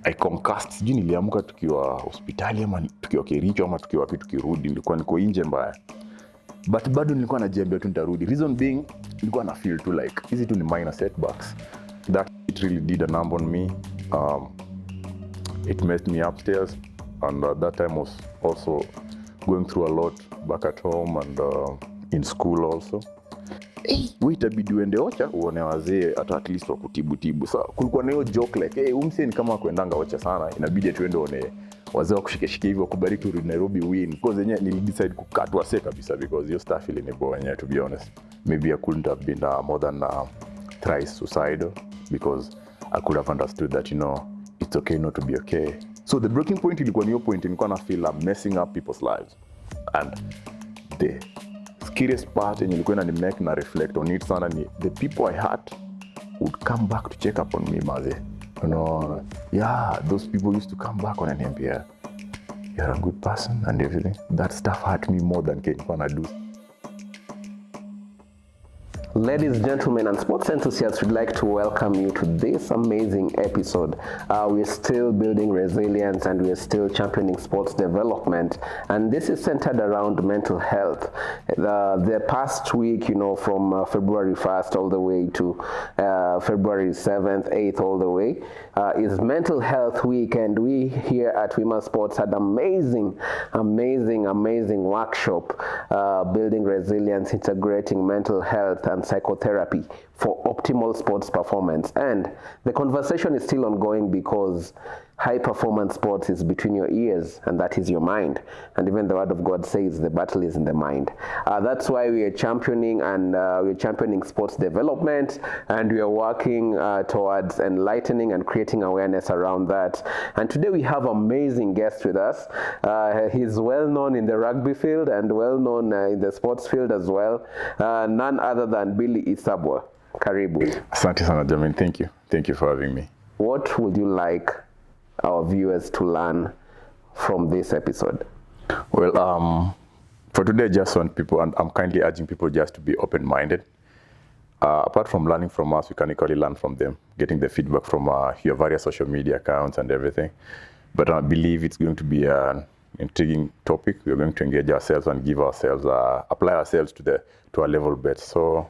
I concussed, sijui niliamka tukiwa hospitali ama tukiwa Kericho ama tukiwa wapi tukirudi, nilikuwa niko nje mbaya. But bado nilikuwa najiambia tu nitarudi. Reason being, nilikuwa na feel too like hizi tu ni minor setbacks. That it really did a number on me. It messed me upstairs, and that time was also going through a lot back at home and in school also. Itabidi uende Ocha uone wazee hata at least wakutibu. So kulikuwa na hiyo joke like umse ni kama kuendanga Ocha sana, inabidi tuende one wazee wakushike hivyo kubariki urudi Nairobi win. Because yenyewe nilidecide kukatwa se kabisa because your stuff ile nipo yenyewe, to be honest. Maybe I couldn't have been more than thrice suicidal because I could have understood that, you know, it's okay not to be okay. So the breaking point ilikuwa niyo point nilikuwa na feel I'm messing up people's lives. And the scariest part yenye ilikuwa inanimake na reflect on it sana ni the people I hurt would come back to check up on me, maze. You know, yeah, those people used to come back on NMPR. You're a good person and everything. That stuff hurt me more than Kenyan do. Ladies, gentlemen, and sports enthusiasts, we'd like to welcome you to this amazing episode. We're still building resilience and we're still championing sports development. And this is centered around mental health. The past week, you know, from February 1st all the way to February 7th, 8th all the way, is Mental Health Week. And we here at Wima Sports had amazing workshop building resilience, integrating mental health and psychotherapy for optimal sports performance. And the conversation is still ongoing because high performance sports is between your ears, and that is your mind. And even the word of God says the battle is in the mind. That's why we are championing sports development, and we are working towards enlightening and creating awareness around that. And today we have amazing guests with us. He's well known in the rugby field and well known in the sports field as well. None other than Billy Isabwa. Karibu. Asante sana, Jamin. Thank you for having me. What would you like our viewers to learn from this episode? Well, for today, I just want people, and I'm kindly urging people just to be open-minded. Apart from learning from us, we can equally learn from them, getting the feedback from your various social media accounts and everything. But I believe it's going to be an intriguing topic. We're going to engage ourselves and give ourselves, apply ourselves to a level bet. So,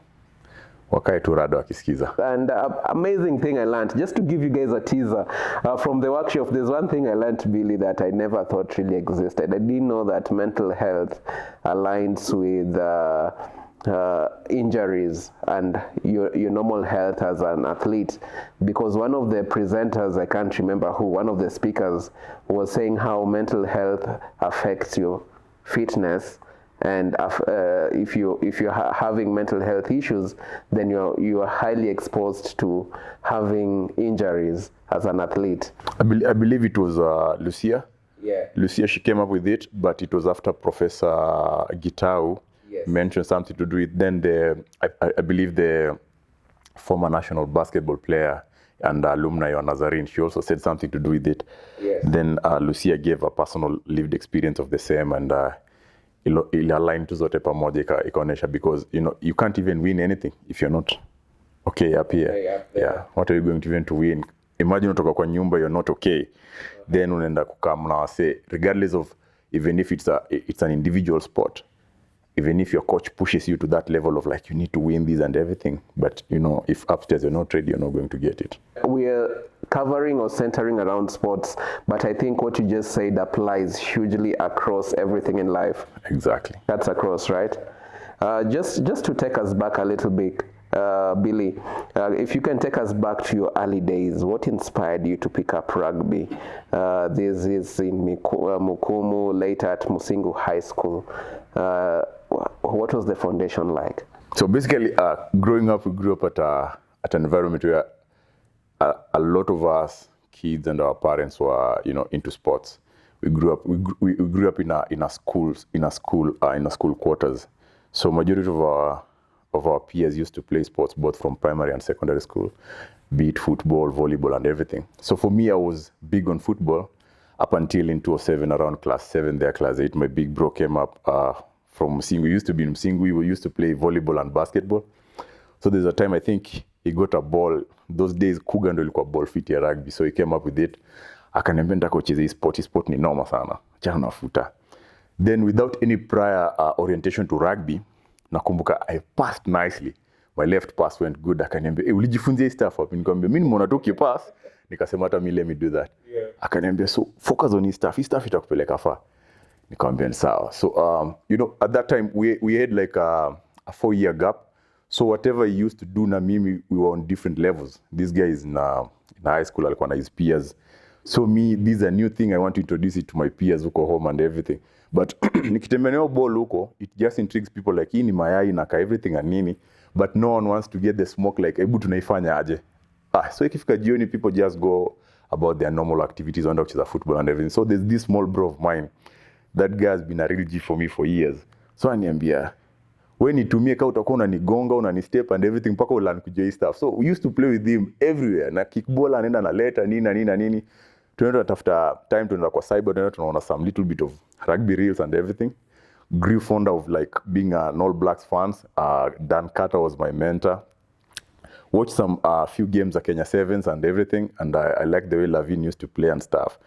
wakae tu rada wakisikiza. And amazing thing I learned, just to give you guys a teaser from the workshop, there's one thing I learned, Billy, that I never thought really existed. I didn't know that mental health aligns with injuries and your normal health as an athlete, because one of the presenters, I can't remember who, one of the speakers was saying how mental health affects your fitness. And if you're having mental health issues, then you are highly exposed to having injuries as an athlete. I believe it was Lucia. Yeah. Lucia, she came up with it, but it was after Professor Gitau mentioned something to do with. Then I believe the former national basketball player and alumni of Nazarene, she also said something to do with it. Yes. Then Lucia gave a personal lived experience of the same, and ili align tu zote pamoja ikaonesha, because you know you can't even win anything if you're not okay up here. Yeah, what are you going to even to win? Imagine utoka kwa nyumba, you're not okay, then unaenda kukaa na wase, regardless of, even if it's an individual sport, even if your coach pushes you to that level of like you need to win this and everything, but you know, if upstairs you're not ready, you're not going to get it. We are covering or centering around sports, but I think what you just said applies hugely across everything in life. Exactly. That's across, right? Just to take us back a little bit, Billy, if you can take us back to your early days, what inspired you to pick up rugby? This is in Mukumu, later at Musingu High School. What was the foundation like? So basically, growing up, we grew up at an environment where a lot of us kids and our parents were, you know, into sports. We grew up in a school quarters. So majority of our peers used to play sports both from primary and secondary school, be it football, volleyball, and everything. So for me, I was big on football up until in 2007, around class 7 there, class 8, my big bro came up from Msingu. We used to be in Msingu. We used to play volleyball and basketball. So there's a time I think he got a ball. Those days, Kuga ndo ilikuwa ball fit ya rugby. So he came up with it. akaniambia nataka ucheze hii sport ni noma sana, achana na futa. Then without any prior orientation to rugby, nakumbuka I passed nicely, my left pass went good. Akaniambia ulijifunzia hii stuff wapi? Nikamwambia mimi nimeona tu kipass, nikasema hata mimi let me do that. Akaniambia so focus on hii stuff itakupeleka far. Nikamwambia ni sawa. So you know, at that time we had like a 4-year gap. So whatever he used to do na mimi, we were on different levels. This guy is in high school, alikuwa na his peers. So me, this is a new thing, I want to introduce it to my peers huko home and everything. But nikitembea ball huko, it just intrigues people like hii ni mayai na ka everything and nini. But no one wants to get the smoke like hebu tunaifanya aje. So ikifika jioni, people just go about their normal activities, wanaenda kucheza football and everything. So there's this small bro of mine. That guy has been a real G for me for years. So aniambia, we nitumie kama utakuwa unanigonga, unanistep and everything mpaka ulan kujua hii stuff. So we used to play with him everywhere. Na kickball anaenda na leta nini. Tunaenda tafuta time, tunaenda kwa cyber, tunaona some little bit of rugby reels and everything. Grew fond of like being an All Blacks fans. Dan Carter was my mentor. Watched some few games of Kenya Sevens and everything, and I like the way Lavin used to play and stuff.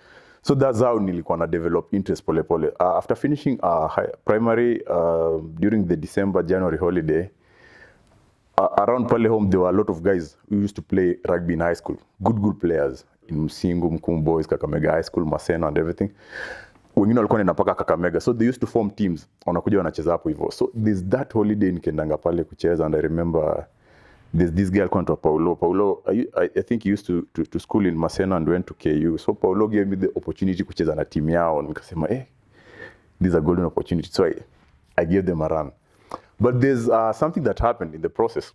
So that's how nilikuwa na develop interest pole pole. After finishing primary, during the December-January holiday, around pale home there were a lot of guys who used to play rugby in high school. Good players in Msingu, Mkum Boys, Kakamega High School, Maseno and everything. Wengine walikuwa wanaenda mpaka Kakamega. So they used to form teams, wanakuja wanacheza hapo hivyo. So there's that holiday nikaendanga pale kucheza, and I remember there's this girl called Paulo. I think he used to school in Maseno and went to KU. So Paulo gave me the opportunity kucheza na team yao. Nikasema, this is a golden opportunity. So I gave them a run. But there's something that happened in the process.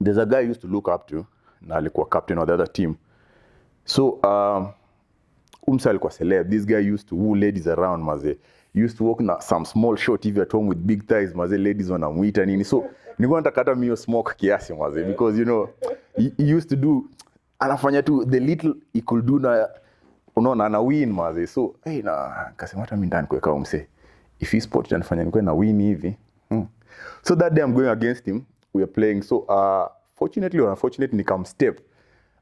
There's a guy I used to look up to, na alikuwa captain of the other team. So umsa alikuwa celeb. This guy used to woo ladies around, maze. He used to walk na some small short TV at home with big thighs, maze, ladies wanamuita nini. So nilikuwa nataka hata mimi smoke kiasi, maze, because you know he used to do, anafanya tu the little he could do, na unaona ana win, maze. So na kasema hata mimi ndani kuweka umse, if he sport anafanya nikuwe na win hivi. So that day I'm going against him, we are playing. So fortunately or unfortunately nikam step.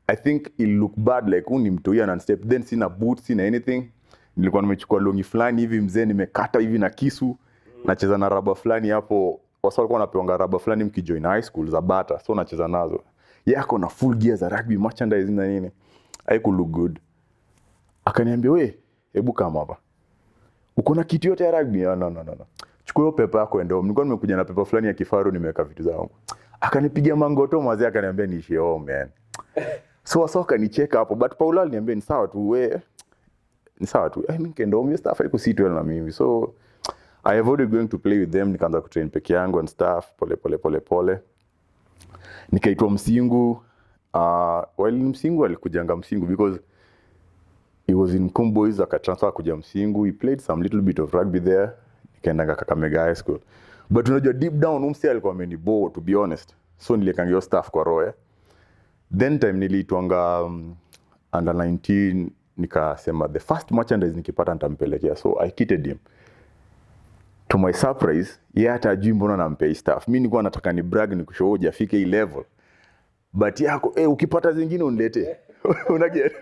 I think it look bad like ni mtu yeye ana step, then sina boots, sina anything. Nilikuwa nimechukua longi fulani hivi mzee, nimekata hivi na kisu, nacheza na raba fulani hapo. Wasa walikuwa wanapewa raba fulani mkijoin high school za bata, so nacheza nazo. Yako na full gear za rugby merchandise na nini. Haiku look good. Akaniambia, we, hebu kama hapa. Uko na kitu yote ya rugby? No. Chukua hiyo pepa yako ende home. Nilikuwa nimekuja na pepa fulani ya kifaru, nimeweka vitu zangu. Akanipigia mangoto mzee, akaniambia niishie home, man. So wasoka ni check hapo, but Paula aliniambia ni sawa tu, ni sawa tu. Mimi nikaenda home, stuff haiku sit well na mimi. So I avoided going to play with them, nikaanza kutrain peke yangu and stuff, pole. Nikaitwa Msingu. While Msingu alikujanga Msingu because he was in Kumboys, akatransfer kuja Msingu. He played some little bit of rugby there. Nikaenda Kakamega High School. But unajua deep down umsi alikuwa amenibo, to be honest. So niliekanga hiyo stuff kwa roho. Then time niliitwanga under 19, nikasema the first merchandise nikipata nitampelekea. So I kitted him. To my surprise, yeye hata ajui mbona nampea stuff. Mimi nilikuwa nataka ni brag, nikushow hujafika hii level. But yako, ukipata zingine uniletee. Unaget?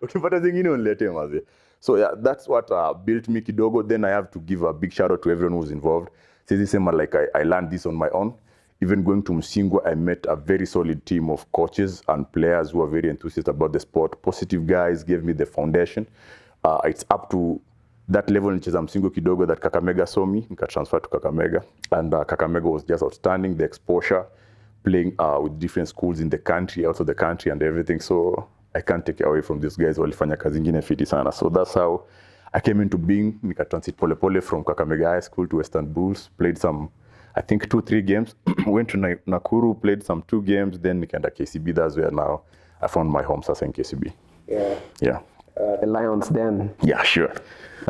Ukipata zingine uniletee maze. So yeah, that's what built me kidogo. Then I have to give a big shout out to everyone who's involved. Sisi sema like I learned this on my own. Even going to Msingu, I met a very solid team of coaches and players who are very enthusiastic about the sport. Positive guys gave me the foundation. It's up to that level nicheza Msingu kidogo that Kakamega saw me, nika transfer to Kakamega. And Kakamega was just outstanding, the exposure, playing with different schools in the country, out of the country and everything. So I can't take away from these guys, walifanya kazi ingine fiti sana. So that's how I came into being, nika transit pole from Kakamega High School to Western Bulls, played some, I think 2-3 games, went to Nakuru, played some 2 games, then nikaenda KCB. That's where now I found my home sasa in KCB. Yeah. The Lions Den. Yeah, sure.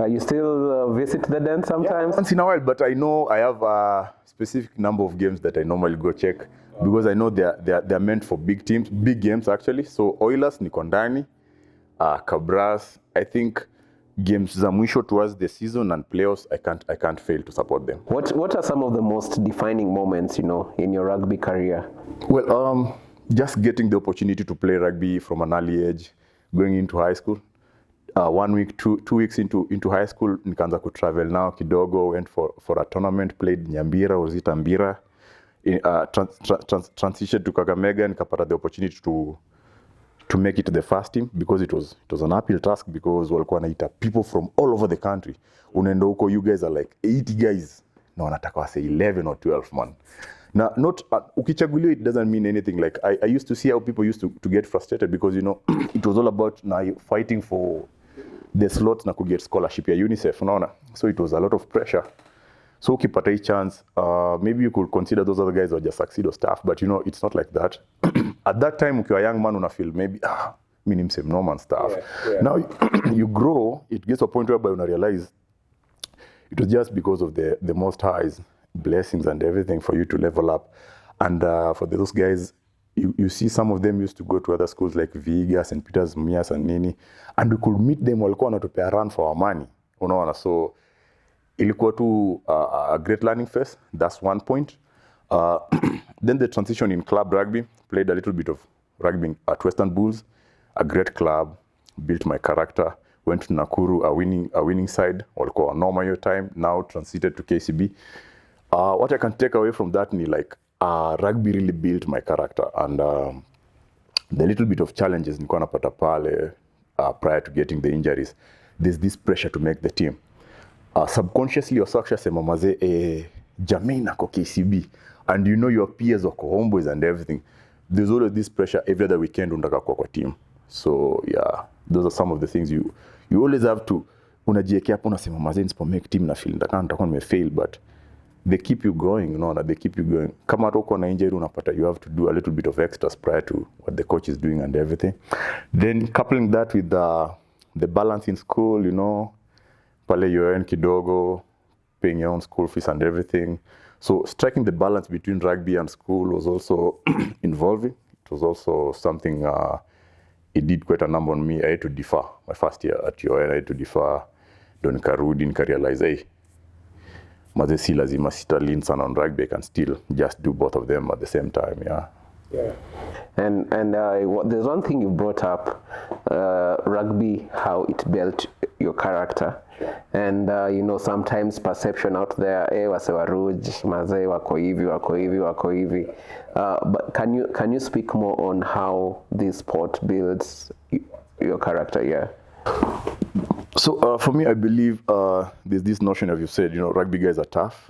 You still visit the Den sometimes? Yeah, once in a while, but I know I have a specific number of games that I normally go check because I know they're meant for big teams, big games actually. So Oilers niko ndani, Cabras, I think games za mwisho towards the season and playoffs, I can't fail to support them. What are some of the most defining moments, in your rugby career? Well, just getting the opportunity to play rugby from an early age, going into high school. 1 week, two weeks into high school, nikaanza kutravel now kidogo, went for a tournament, played Nyambira, Osoita Mbira, transition to Kakamega, nikapata the opportunity to make it to the first team, because it was an uphill task, because walikuwa wanaita people from all over the country. Unaenda huko, you guys are like 80 guys na wanataka wase 11 or 12 man. Now, not ukichaguliwa, it doesn't mean anything. Like I used to see how people used to get frustrated, because it was all about now fighting for the slot na get scholarship ya UNICEF, unaona. So it was a lot of pressure. So ukipata hii chance, maybe you could consider those other guys who just succeed or stuff, but it's not like that. At that time, ukiwa young man, una feel maybe mimi ni msem normal stuff. Yeah. Now you grow, it gets to a point where you realize it was just because of the Most High's blessings and everything for you to level up. And for those guys, you see some of them used to go to other schools like Viga, St. Peter's, Mias and Nini, and we could meet them walikuwa wanatupea run for our money, unaona. So ilikuwa tu a great learning phase. That's one point. Then the transition in club rugby, played a little bit of rugby at Western Bulls, a great club, built my character, went to Nakuru, a winning side, walikuwa normal your time, now transited to KCB. What I can take away from that ni like rugby really built my character, and the little bit of challenges nilikuwa napata pale prior to getting the injuries, there's this pressure to make the team. Subconsciously Osaka sema maze Jermaine ako KCB, and your peers wako homeboys and everything. There's always this pressure every other weekend unataka kwa team. So yeah, those are some of the things you always have to unajiwekea hapo, unasema maze nisipo make team na feel nitakuwa nimefail, but they keep you going, they keep you going. Kama uko na injury unapata you have to do a little bit of extras prior to what the coach is doing and everything. Then coupling that with the balance in school, pale you earn kidogo, paying your own school fees and everything. So striking the balance between rugby and school was also involving. It was also something it did quite a number on me. I had to defer my first year at UON. I had to defer. Don nikarudi nikarealize maze si lazima sitalin sana on rugby, I can still just do both of them at the same time. Yeah. And there's one thing you brought up, rugby, how it built your character. And sometimes perception out there, wase waruj, maze wako hivi. But can you speak more on how this sport builds your character? Yeah. So for me, I believe there's this notion, as you said, rugby guys are tough.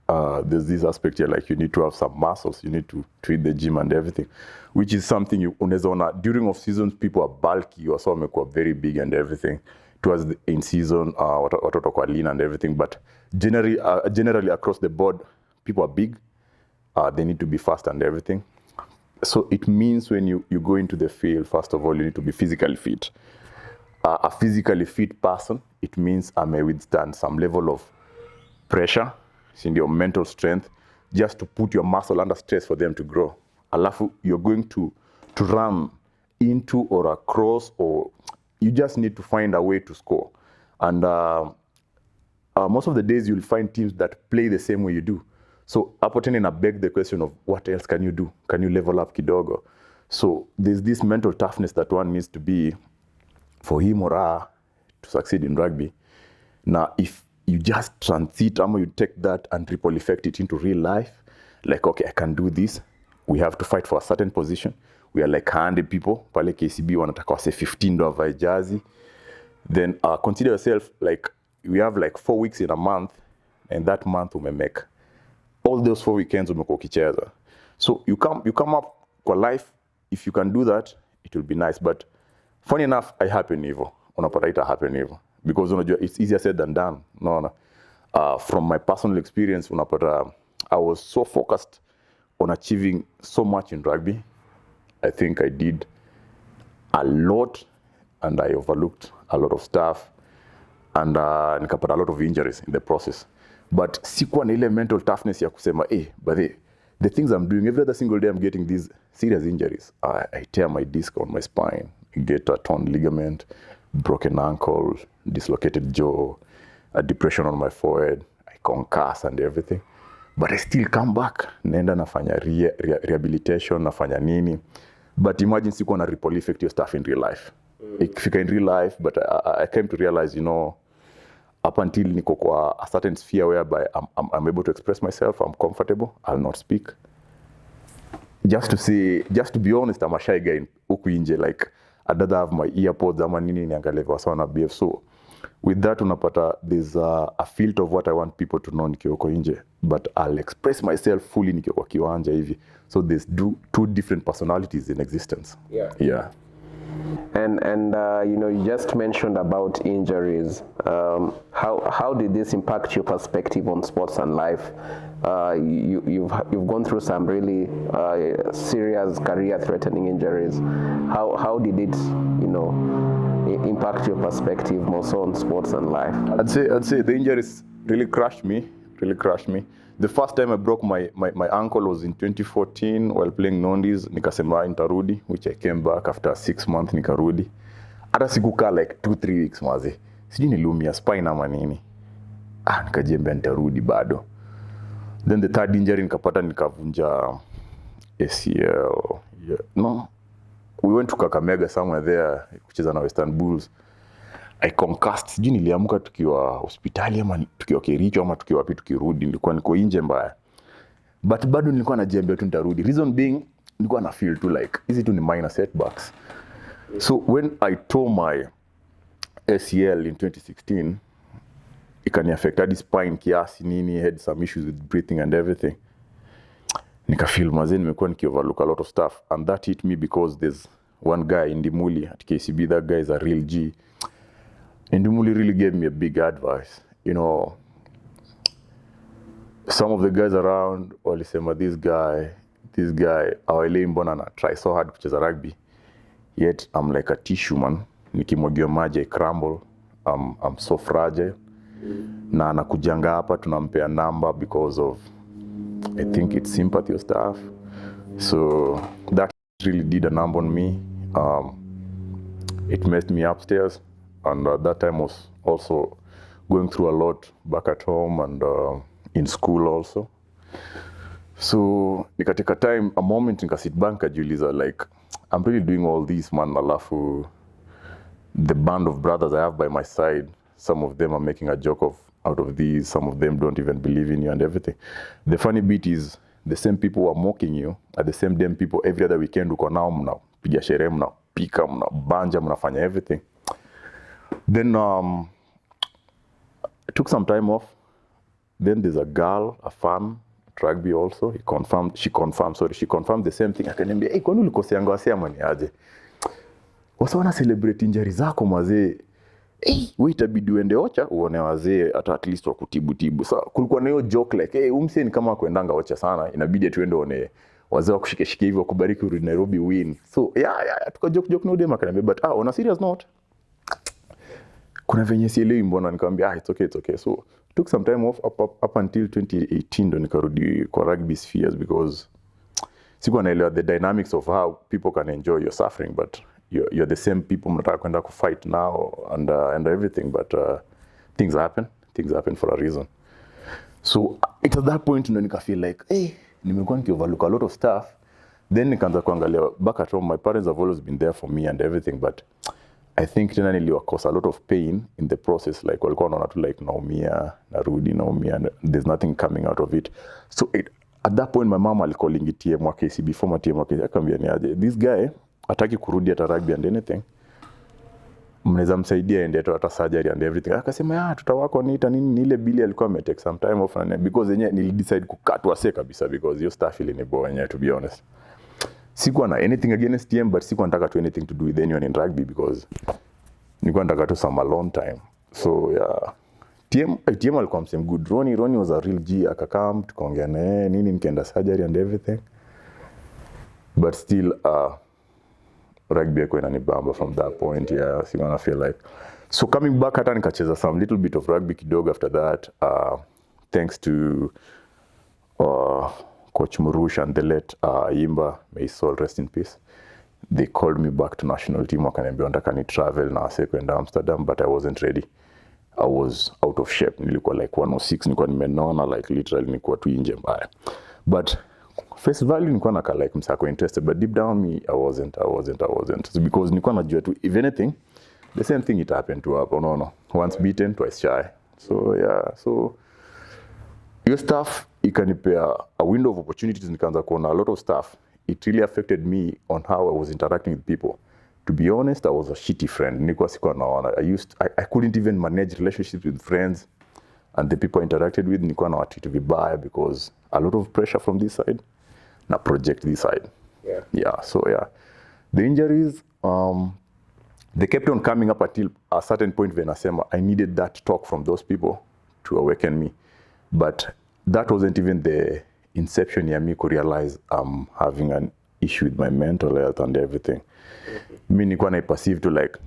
There's this aspect here, like you need to have some muscles, you need to treat the gym and everything, which is something you unaweza during off seasons people are bulky, or some are very big and everything. Towards the in season, watoto kwa lean and everything, but generally across the board, people are big. They need to be fast and everything. So it means when you go into the field, first of all, you need to be physically fit. A physically fit person, it means I may withstand some level of pressure, in your mental strength, just to put your muscle under stress for them to grow. Alafu, you're going to run into or across, or you just need to find a way to score. And most of the days you'll find teams that play the same way you do. So hapo tena ina beg the question of what else can you do? Can you level up kidogo? So there's this mental toughness that one needs to be for him or her to succeed in rugby. Now, if you just transit, you take that and ripple effect it into real life, like, okay, I can do this. We have to fight for a certain position. We are like 100 people. Pale KCB wanataka wase 15 do avae jersey. Then consider yourself like we have like 4 weeks in a month, and that month make all those 4 weekends umekuwa ukicheza. So you come up for life. If you can do that, it will be nice. But funny enough, I happen hivyo. Unapata ita happen hivyo. Because it's easier said than done. No. From my personal experience, I was so focused on achieving so much in rugby. I think I did a lot, and I overlooked a lot of stuff, and nikapata a lot of injuries in the process. But sikuwa na ile mental toughness ya kusema, but the things I'm doing, every other single day I'm getting these serious injuries. I tear my disc on my spine, get a torn ligament, broken ankle, dislocated jaw, a depression on my forehead, I concuss and everything. But I still come back, naenda nafanya rehabilitation, nafanya nini. But imagine sikuwa na ripple effect your stuff in real life. ikifika in real life, but I came to realize, you know, up until niko kwa a certain sphere whereby I'm able to express myself, I'm comfortable, I'll not speak. Just to be honest, I'm a shy guy huku nje, like I'd rather have my earpods ama nini niangalie wasa na BF. So with that unapata there's a filter of what I want people to know nikiwa huko nje, but I'll express myself fully nikiwa kwa kiwanja hivi. So there's two different personalities in existence. Yeah. And you know, you just mentioned about injuries. How did this impact your perspective on sports and life? You've gone through some really serious career-threatening injuries. How did it, you know, impact your perspective more so on sports and life? I'd say the injuries really crushed me. The first time I broke my ankle was in 2014 while playing Nondis. Nikasema nitarudi, which I came back after 6 months nikarudi. Hata sikukaa like 2-3 weeks maze. Sijui niliumia spine ama nini. Nikajiambia nitarudi bado. Then the third injury nikavunja ACL. Yeah. No. We went to Kakamega somewhere there kucheza na Western Bulls. I concussed. Sijui niliamka tukiwa hospitali ama tukiwa Kericho ama tukiwa wapi tukirudi. Niko nje mbaya. But bado nilikuwa najiambia tu nitarudi. Reason being, nilikuwa na feel tu like hizi tu ni minor setbacks. So when I tore my ACL in 2016, ikani affect hadi spine kiasi nini, had some issues with breathing and everything. Nika feel mazee nimekuwa overlook a lot of stuff, and that hit me because there's one guy in Ndimuli at KCB. That guy is a real G. And Ndimuli really gave me a big advice. You know, some of the guys around walisema this guy awele mbona na try so hard kucheza rugby, yet I'm like a tissue man. Nikimwagiwa maji I crumble. I'm so fragile. Na anakujanga hapa tunampea number because of, I think it's sympathy or stuff. So that really did a number on me. It messed me upstairs, and that time was also going through a lot back at home and in school also. So nikateka time, a moment nikasit back nikajiuliza like, I'm really doing all this man, alafu the band of brothers I have by my side, some of them are making a joke out of these, some of them don't even believe in you and everything. The funny bit is the same people who are mocking you are the same damn people every other weekend uko nao mnapiga sherehe, mnapika, mnabanja, mnafanya everything. Then I took some time off. Then there's a girl, a fan at rugby also. She confirmed the same thing. Akaniambia, "Hey, kwani ulikoseanga wasea mani aje? Wasa wana celebrate injury zako mazee. Wewe itabidi uende Ocha uone wazee hata at least wakutibu." So kulikuwa na hiyo joke like, umse ni kama kuendanga Ocha sana, inabidi tuende one wazee wakushike hivyo kubariki urudi Nairobi win. So yeah, tuka joke no dem akaniambia, but on a serious note, kuna venye sielewi mbona. Nikamwambia it's okay. So took some time off up until 2018 ndo nikarudi kwa rugby spheres, because sikuwa naelewa the dynamics of how people can enjoy your suffering, but you're the same people mnataka kwenda ku fight now and everything, but things happen for a reason. So it at that point ndo nika feel like nimekuwa overlook a lot of stuff. Then nikaanza kuangalia back at home. My parents have always been there for me and everything, but I think tena niliwa cause a lot of pain in the process. Like walikuwa wanaona tu like naumia, and there's nothing coming out of it. So at that point my mom alikolingi TM wa KCB, former TM wa KCB, akamwambia ni aje, this guy hataki kurudi hata rugby and anything, mnaweza msaidia ende hata surgery and everything. Akasema tutawako niita nini, ile bili alikuwa ametake some time off, and because yenyewe nilidecide kukatwa kabisa, because hiyo stuff ile ni boa yenyewe, to be honest. Sikuwa na anything against TM, but sikuwa nataka to anything to do with anyone in rugby, because nilikuwa nataka to some alone time. So yeah, TM alikuwa msem good. Ronnie was a real G. Akakam tukaongea naye nini, nikaenda surgery and everything, but still rugby yako inanibamba from that point. Yeah, so I feel like, so coming back hata nikacheza some little bit of rugby kidogo after that, thanks to Coach Murush and the late Yimba, may his soul rest in peace. They called me back to national team, wakaniambia nataka ni travel na wase kwenda Amsterdam, but I wasn't ready. I was out of shape. Nilikuwa like 106, nilikuwa nimenona, like literally nilikuwa tu nje mbaya. But face value nilikuwa naka like msako interested, but deep down me I wasn't. So because nilikuwa najua tu if anything the same thing it happened to happen. No, once beaten twice shy. So yeah, so your stuff ikanipea a window of opportunities, nikaanza kuona a lot of stuff. It really affected me on how I was interacting with people. To be honest, I was a shitty friend. Nilikuwa sikuwa naona. I couldn't even manage relationships with friends, and the people I interacted with nilikuwa na watreat vibaya because a lot of pressure from this side na project this side. Yeah, so yeah. The injuries they kept on coming up until a certain point when I needed that talk from those people to awaken me. But that wasn't even the inception ya me to realize I'm having an issue with my mental health and everything. Mi nilikuwa na perceive to like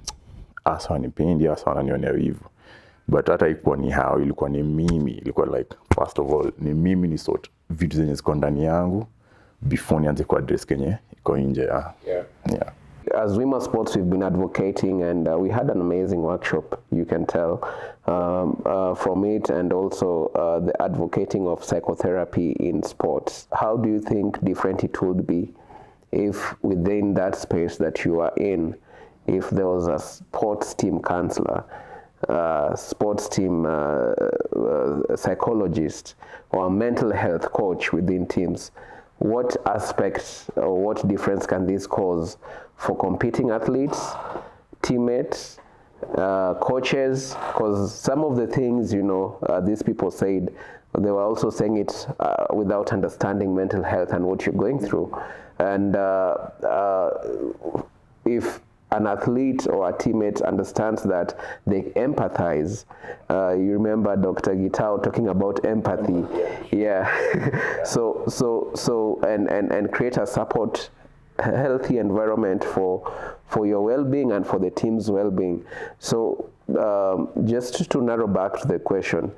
asa wanipendi, asa wananionea wivu. But hata ikuwa ni hao, ilikuwa ni mimi. Ilikuwa like, first of all, ni mimi ni sort vitu zenye ziko ndani yangu before nianze ku address kenye iko nje. Yeah. As Wima Sports, we've been advocating, and we had an amazing workshop, you can tell, from it, and also the advocating of psychotherapy in sports. How do you think different it would be if within that space that you are in, if there was a sports team counselor, sports team psychologist, or a mental health coach within teams? What aspects or what difference can this cause for competing athletes, teammates, coaches? Because some of the things, these people said, they were also saying it without understanding mental health and what you're going through. And if an athlete or a teammate understands that, they empathize. You remember Dr. Gitao talking about empathy. Yeah. So and create a support, healthy environment for your well-being and for the team's well-being. So just to narrow back to the question,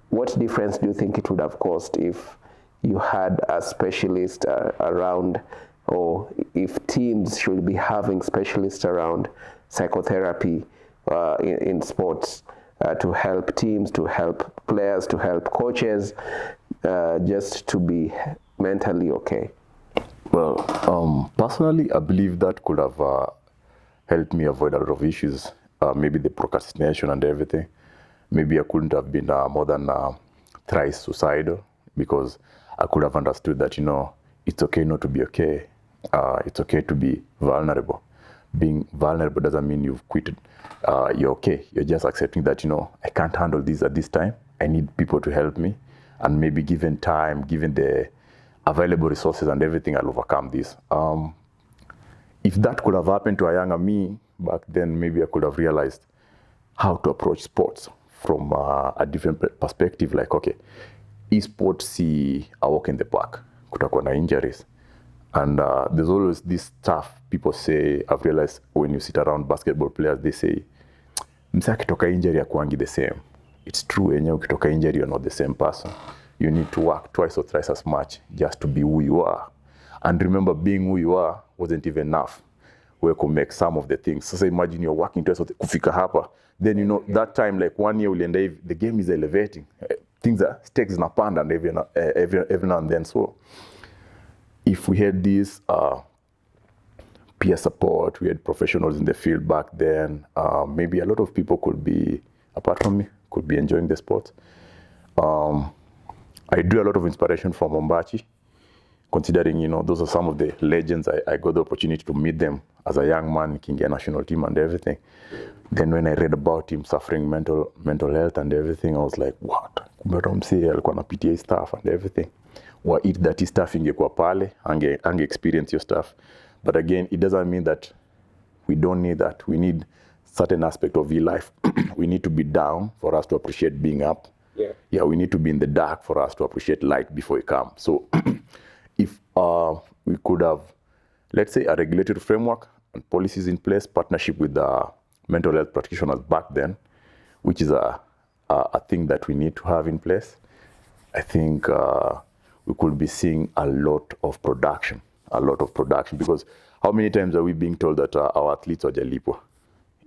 what difference do you think it would have caused if you had a specialist around, or if teams should be having specialists around psychotherapy in sports to help teams, to help players, to help coaches, just to be mentally okay? Well, personally, I believe that could have helped me avoid a lot of issues. Maybe the procrastination and everything. Maybe I couldn't have been more than thrice suicidal, because I could have understood that, it's okay not to be okay. It's okay to be vulnerable. Being vulnerable doesn't mean you've quitted. You're okay. You're just accepting that, I can't handle this at this time. I need people to help me. And maybe given time, given the available resources and everything, I'll overcome this. If that could have happened to a younger me back then, maybe I could have realized how to approach sports from a different perspective. Like, okay, esports, see a walk in the park. Kutakuwa na injuries. And there's always this stuff people say. I've realized when you sit around basketball players, they say, msa kitoka injury hakuangi the same. It's true, enyewe ukitoka injury, you're not the same person. You need to work twice or thrice as much just to be who you are. And remember, being who you are wasn't even enough. We could make some of the things. So imagine you're working twice or kufika hapa. Then, that time, like 1 year, the game is elevating. Things are, stakes napanda and every now and then. So if we had this peer support, we had professionals in the field back then, maybe a lot of people could be, apart from me, could be enjoying the sport. I drew a lot of inspiration from Ombachi, considering, those are some of the legends. I got the opportunity to meet them as a young man, Kingia national team and everything. Then when I read about him suffering mental health and everything, I was like, what? Kumbe msee alikuwa na PTA stuff and everything. Or eat that stuff ingekuwa pale, ange experience your stuff. But again, it doesn't mean that we don't need that. We need certain aspect of your life. We need to be down for us to appreciate being up. Yeah, we need to be in the dark for us to appreciate light before it comes. So if we could have, let's say, a regulatory framework and policies in place, partnership with the mental health practitioners back then, which is a thing that we need to have in place, I think we could be seeing a lot of production, because how many times are we being told that our athletes are jalipwa?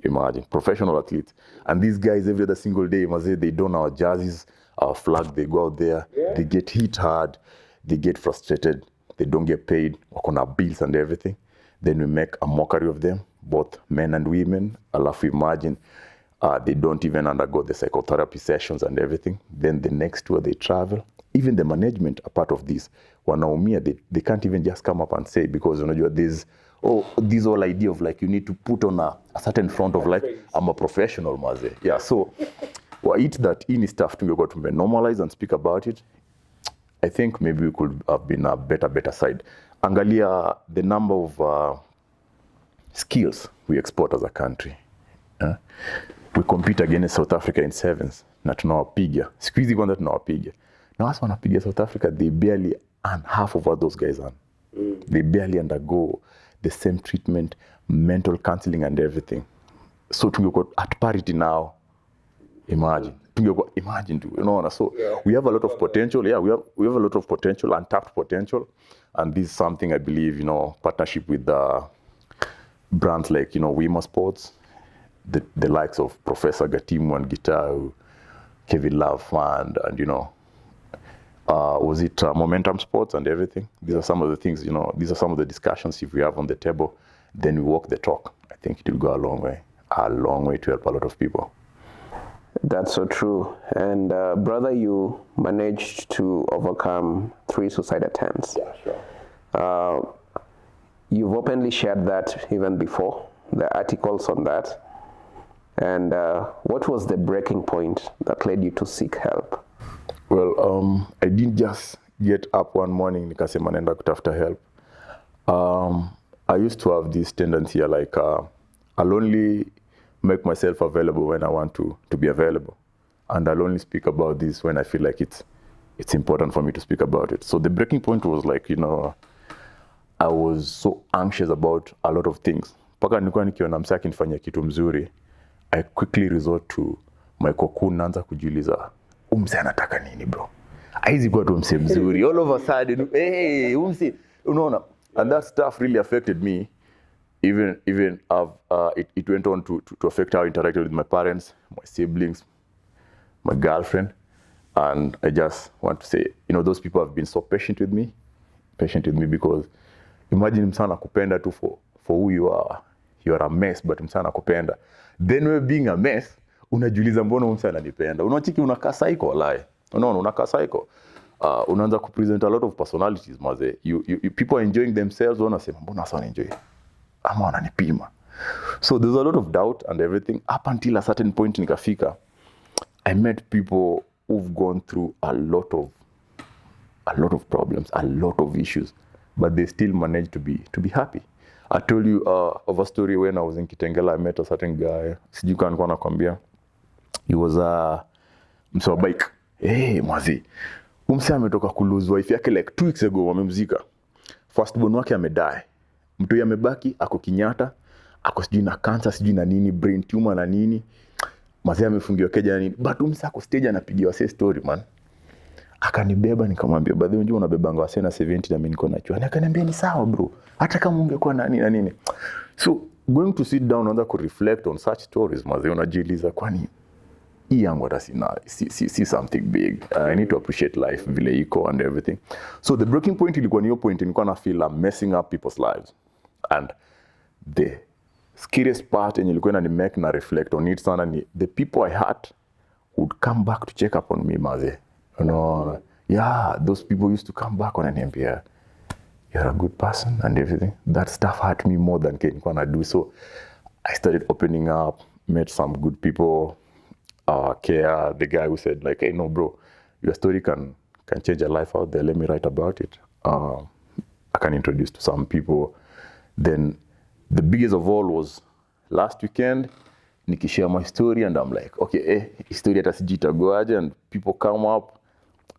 Imagine, professional athletes. And these guys, every other single day, they don our jerseys, our flag, they go out there, they get hit hard, they get frustrated, they don't get paid, work on our bills and everything. Then we make a mockery of them, both men and women. Alafu imagine they don't even undergo the psychotherapy sessions and everything. Then the next tour they travel. Even the management are part of this. Wanaumia, they can't even just come up and say, because there's this whole idea of like you need to put on a certain front of like, I'm a professional, maze. Yeah, so eat that in stuff to go to normalize and speak about it. I think maybe we could have been a better side. Angalia the number of skills we export as a country. We compete against South Africa in sevens na tunawapiga. Siku hizi kwanza tunawapiga. Na wasa wanapiga South Africa, they barely earn half of what those guys earn. They barely undergo the same treatment, mental counseling and everything. So tungeko at parity now. Imagine too, so we have a lot of potential. Yeah, we have a lot of potential, untapped potential, and this is something I believe, partnership with brands like, Wima Sports, the likes of Professor Gatimu and Gitau, Kevin Love and was it Momentum Sports and everything. These are some of the things, these are some of the discussions if we have on the table, then we walk the talk. I think it will go a long way to help a lot of people. That's so true. And brother, you managed to overcome 3 suicide attempts. Yeah, sure. You've openly shared that even before, the articles on that. And what was the breaking point that led you to seek help? Well, I didn't just get up one morning nikasema naenda kutafuta help. I used to have this tendency like I'll only make myself available when I want to be available. And I'll only speak about this when I feel like it's important for me to speak about it. So the breaking point was like, I was so anxious about a lot of things. Paka nilikuwa nikiona msee akinifanyia kitu mzuri, I quickly resort to my cocoon, naanza kujiuliza, msee anataka nini bro? Haizi kuwa tu msee mzuri. All of a sudden, hey, msee, unaona. And that stuff really affected me. Even it went on to affect how I interacted with my parents, my siblings, my girlfriend. And I just want to say, those people have been so patient with me because imagine msana kupenda tu for who you are. You are a mess, but msana kupenda. Then we're being a mess, unajiuliza mbona msana ananipenda. Unachiki unakaa psycho walai. Unakaa psycho. Unaanza kupresent a lot of personalities, maze. You people are enjoying themselves, wanasema mbona sana enjoy. Ama wananipima. So there's a lot of doubt and everything. Up until a certain point nikafika, I met people who've gone through a lot of problems, a lot of issues, but they still managed to be happy. I told you of a story when I was in Kitengela. I met a certain guy. Sijui kama nilikuwa nakwambia. He was mse wa bike. Hey, mwazi. Mse ametoka kulose wife yake like 2 weeks ago, wamemzika. First born wake amedie. Mtu amebaki ako Kenyatta, ako sijui na cancer, sijui na nini, brain tumor na nini. Mazee amefungiwa keja na nini. But umsa ako stage anapigia wase story man. Akanibeba nikamwambia, "Badhi unajua unabebanga wase na 70 na mimi niko na chua." Akaniambia, "Ni sawa bro. Hata kama ungekuwa nani na nini." So going to sit down and to reflect on such stories, mazee unajiuliza kwani hii yangu hata see something big. I need to appreciate life vile iko and everything. So the breaking point ilikuwa ni hiyo point, nilikuwa na feel I'm messing up people's lives. And the scariest part and ilikuwa ni make na reflect on it sana ni the people I hurt would come back to check up on me, maze. Yeah, those people used to come back on and say, "You're a good person and everything." That stuff hurt me more than nilikuwa na do. So I started opening up, met some good people. Care, the guy who said like, "Hey, no bro, your story can change your life out there. Let me write about it." I can introduce to some people. Then the biggest of all was last weekend. Nikishare my story and I'm like, okay, story hata sijitagoaje, and people come up.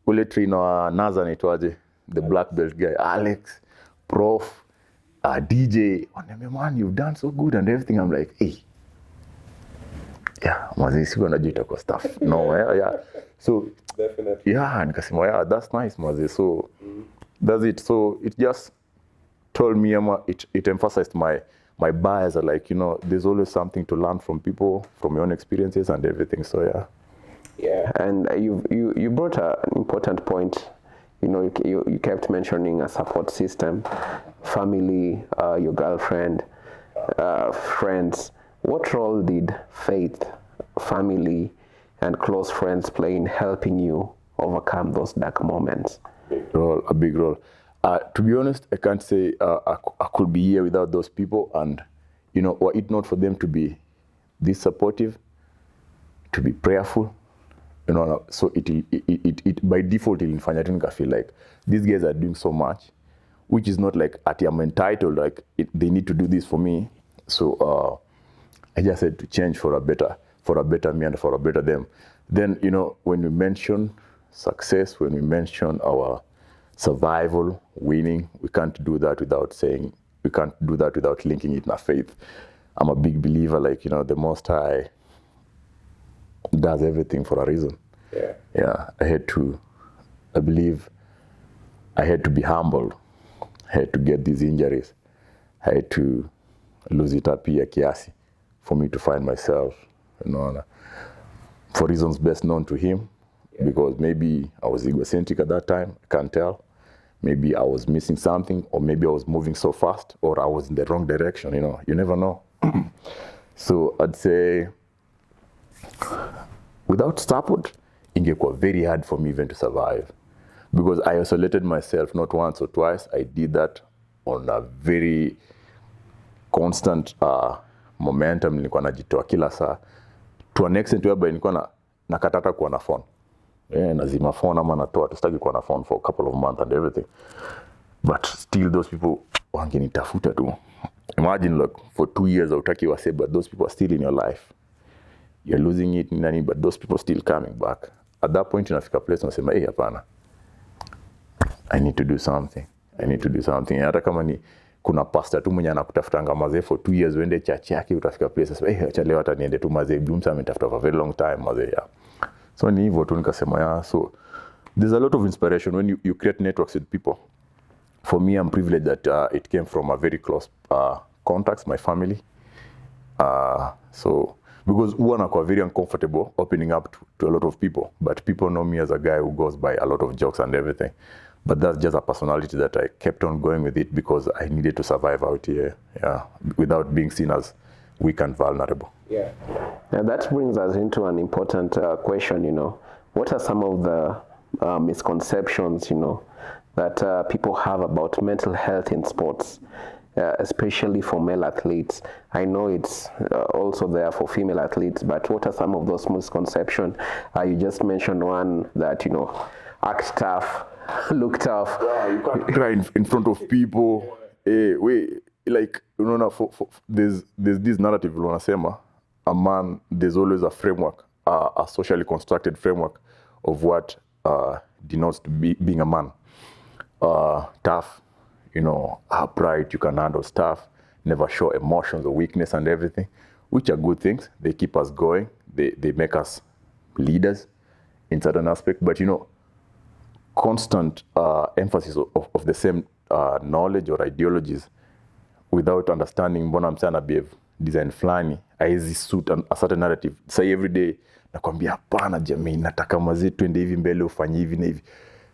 Ule trainer wa NASA anaitwaje, the black belt guy, Alex, Prof, DJ. Oh, man, you've done so good and everything. I'm like, hey. Yeah, mazi siko najita kwa stuff. No, yeah. So definitely. Yeah, nikasema, yeah, that's nice, mazi. So that's it. So it just told me, it emphasized my bias, like, there's always something to learn from people, from your own experiences and everything. So yeah. Yeah, and you brought an important point. you know, you kept mentioning a support system, family, your girlfriend, friends. What role did faith, family, and close friends play in helping you overcome those dark moments? A big role. To be honest, I can't say I could be here without those people, and you know, were it not for them to be this supportive, to be prayerful, you know, so it by default I feel like these guys are doing so much, which is not like I'm entitled, like they need to do this for me. So I just had to change for a better me and for a better them. Then, you know, when we mention success, when we mention our survival, winning, we can't do that without linking it in our faith. I'm a big believer, like, you know, the Most High does everything for a reason. Yeah. I believe I had to be humbled. I had to get these injuries. I had to lose it up here kiasi for me to find myself, you know, for reasons best known to him. Because maybe I was egocentric at that time, I can't tell. Maybe I was missing something, or maybe I was moving so fast, or I was in the wrong direction, you know, you never know. So I'd say without support, ingekuwa very hard for me even to survive. Because I isolated myself not once or twice. I did that on a very constant momentum. Nilikuwa najitoa kila saa. To an extent whereby nilikuwa nakatata kuwa na phone. Nazima phone ama natoa tusitaki kuwa na phone for a couple of months and everything. But still those people wangenitafuta tu. Imagine, look, for 2 years hautaki wase, but those people are still in your life. You're losing it, but those people still coming back. At that point inafika place unasema, hey, hapana, I need to do something. Hata kama ni kuna pastor tu mwenye anakutafutanga mazee for 2 years, uende church yake, utafika place unasema, hey, acha leo hata niende tu mazee, Bloomsa ametafuta for a very long time mazee, yeah. So ni hivyo tu nikasema, yeah. So there's a lot of inspiration when you create networks with people. For me, I'm privileged that it came from a very close contacts, my family. So because one are very uncomfortable opening up to a lot of people, but people know me as a guy who goes by a lot of jokes and everything. But that's just a personality that I kept on going with it because I needed to survive out here, without being seen as weak and vulnerable. Yeah. And that brings us into an important question, you know. What are some of the misconceptions, you know, that people have about mental health in sports, especially for male athletes? I know it's also there for female athletes, but what are some of those misconceptions? You just mentioned one that, you know, act tough, look tough. Yeah, you can't cry in front of people. Wait, like, you know, there's this narrative, wanasema, a man, there's always a framework, a socially constructed framework of what denotes to being a man. Tough, you know, upright, you can handle stuff, never show emotions or weakness and everything, which are good things. They keep us going. They make us leaders in certain aspects. But, you know, constant emphasis of the same knowledge or ideologies without understanding mbona msana behave design flani, haizi suit a certain narrative. Say every day, nakwambia hapana jamii, nataka mazee twende hivi mbele, ufanye hivi na hivi.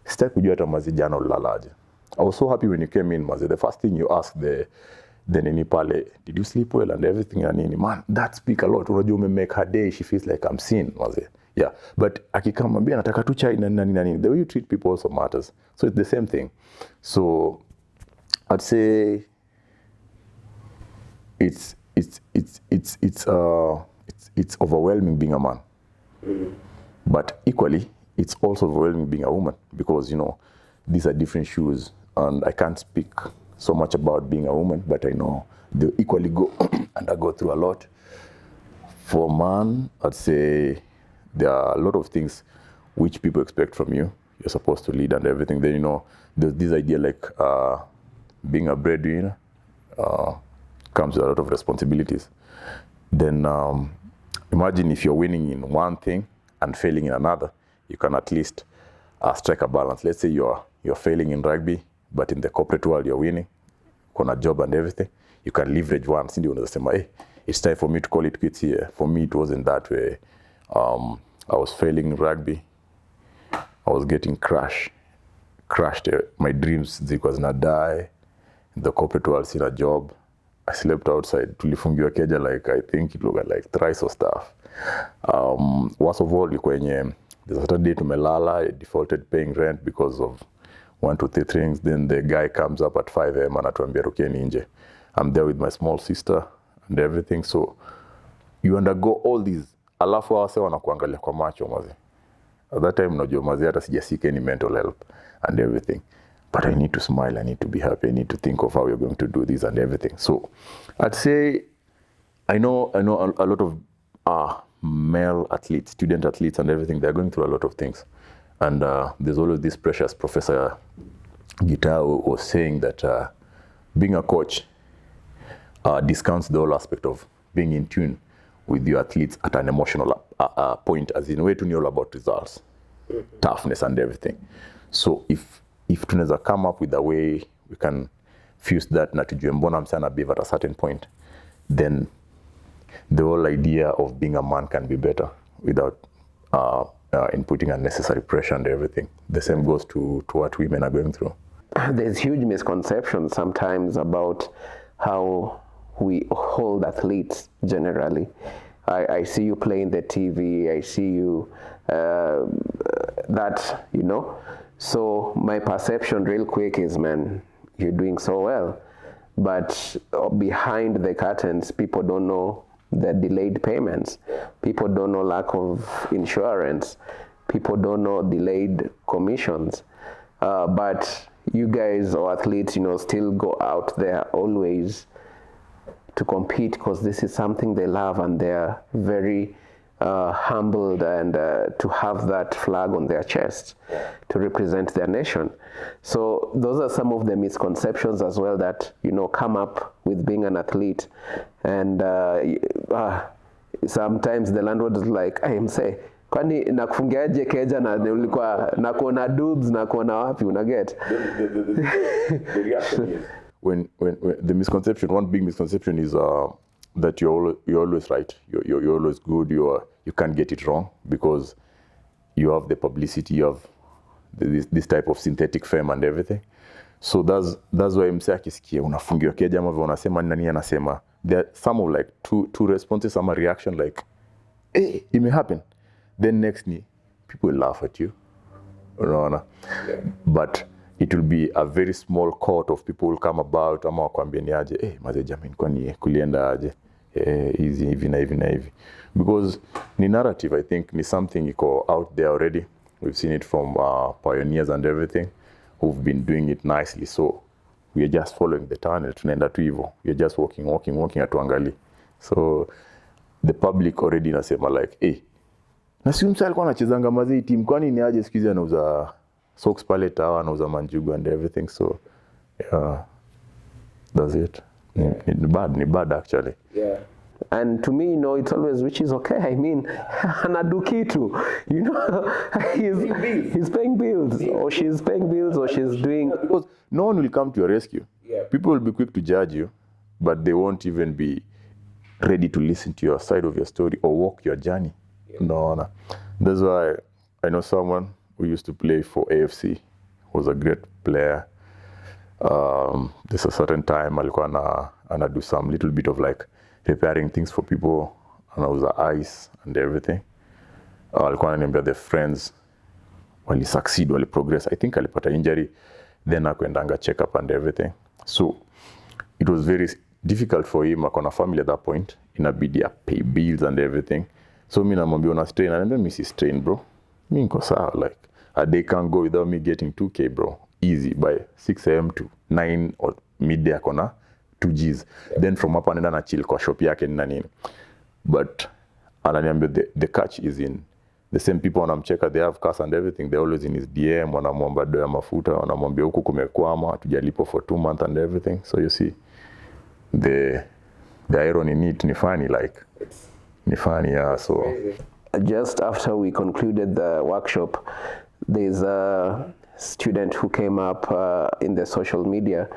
Sitaki kujua hata mazee jana ulalaje. I was so happy when you came in, mazee. The first thing you asked the nini pale, did you sleep well and everything and nini. Man, that speak a lot. Unajua make her day, she feels like I'm seen, mazee. Yeah, but akikamwambia nataka tu chai na nini. The way you treat people also matters. So it's the same thing. So I'd say it's overwhelming being a man. Mm-hmm. But equally, it's also overwhelming being a woman because, you know, these are different shoes, and I can't speak so much about being a woman, but I know they equally go undergo through a lot. For a man, I'd say there are a lot of things which people expect from you. You're supposed to lead and everything. Then, you know, there's this idea like being a breadwinner comes with a lot of responsibilities. Then imagine if you're winning in one thing and failing in another, you can at least strike a balance. Let's say you're failing in rugby, but in the corporate world you're winning, kuna job and everything. You can leverage one. Cindy unasema, hey, it's time for me to call it quits here. For me, it wasn't that way. I was failing in rugby. I was getting crushed crushed my dreams zilikuwa zina die in the corporate world, sina job. I slept outside. Tulifungiwa keja like I think it looked like thrice or stuff. Worst of all, ilikuwa yenye the Saturday tumelala, I defaulted paying rent because of 1 to 3 things. Then the guy comes up at 5 a.m. anatuambia rukeni nje. I'm there with my small sister and everything. So you undergo all these. Alafu wase wanakuangalia kwa macho mazi. At that time unajua mazi hata sijasika any mental help and everything. But I need to smile, I need to be happy, I need to think of how you're going to do this and everything. So I'd say I know a lot of male athletes, student athletes and everything, they're going through a lot of things. And there's always this precious Professor Guitar was saying that being a coach discounts the whole aspect of being in tune with your athletes at an emotional point, as in way to know about results, toughness and everything. So if tunaweza come up with a way we can fuse that na tujue mbona msana behave at a certain point, then the whole idea of being a man can be better without inputting unnecessary pressure and everything. The same goes to what women are going through. There's huge misconceptions sometimes about how we hold athletes generally. I see you playing the TV, I see you that, you know. So my perception real quick is, man, you're doing so well. But behind the curtains, people don't know the delayed payments. People don't know lack of insurance. People don't know delayed commissions. But you guys or athletes, you know, still go out there always to compete because this is something they love, and they're very humbled and to have that flag on their chest to represent their nation. So those are some of the misconceptions as well that, you know, come up with being an athlete. And sometimes the landlord is like, I am say, kwani nakufungiaje keja na ulikuwa nakuona dudes nakuona wapi, unaget? The reaction is when the misconception, one big misconception is that you're always right, you're always good, you can't get it wrong because you have the publicity, you have this type of synthetic fame and everything. So that's why msee akisikia unafungiwa keja ama vile unasema nani anasema, there are some of like two responses, some reaction like, hey, it may happen. Then next people will laugh at you, unaona. But it will be a very small cohort of people will come about ama wakwambia ni aje, eh, maze jamani kwani kulienda aje, easy hivi na hivi na hivi. Because ni narrative, I think ni something iko out there already. We've seen it from pioneers and everything who've been doing it nicely. So we are just following the tunnel, tunaenda tu hivyo. We are just walking atuangali. So the public already inasema like, eh, na si msali kwa anachezanga mazii team, kwani ni aje siku hizi anauza socks pale Tawa, anauza manjugu and everything. So yeah, that's it. Ni bad actually. Yeah. And to me, you know, it's always, which is okay. I mean, anadu kitu, you know, he's paying bills, or she's paying bills, or she's doing. Because no one will come to your rescue. Yeah. People will be quick to judge you, but they won't even be ready to listen to your side of your story or walk your journey. Yeah. No. That's why I know someone who used to play for AFC, was a great player. There's a certain time alikuwa ana do some little bit of like repairing things for people, and I was ice and everything. Alikuwa ananiambia the friends wali succeed, wali progress. I think alipata injury, then akaendanga check up and everything. So it was very difficult for him. Akona family at that point, inabidi pay bills and everything. So mimi namwambia una strain, ananiambia mimi si strain bro, mimi niko sawa, like a day can't go without me getting 2k bro, easy by 6 a.m. to 9 or midday akona 2 Gs. Then from hapo anaenda na chill kwa shop yake na nini. But ananiambia the catch is in the same people wanamcheka, they have cars and everything, they're always in his DM, wanamwomba do ya mafuta, wanamwambia huku kumekwama, hatujalipo for 2 months and everything. So you see the irony in it ni funny, like ni funny, yeah. So just after we concluded the workshop, there's a student who came up in the social media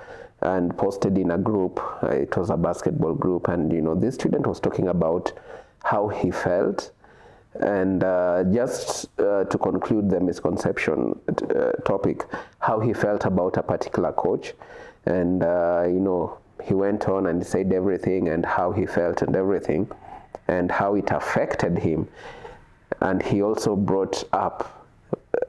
and posted in a group. It was a basketball group, and you know, this student was talking about how he felt And just to conclude the misconception topic, how he felt about a particular coach. And, he went on and said everything and how he felt and everything and how it affected him. And he also brought up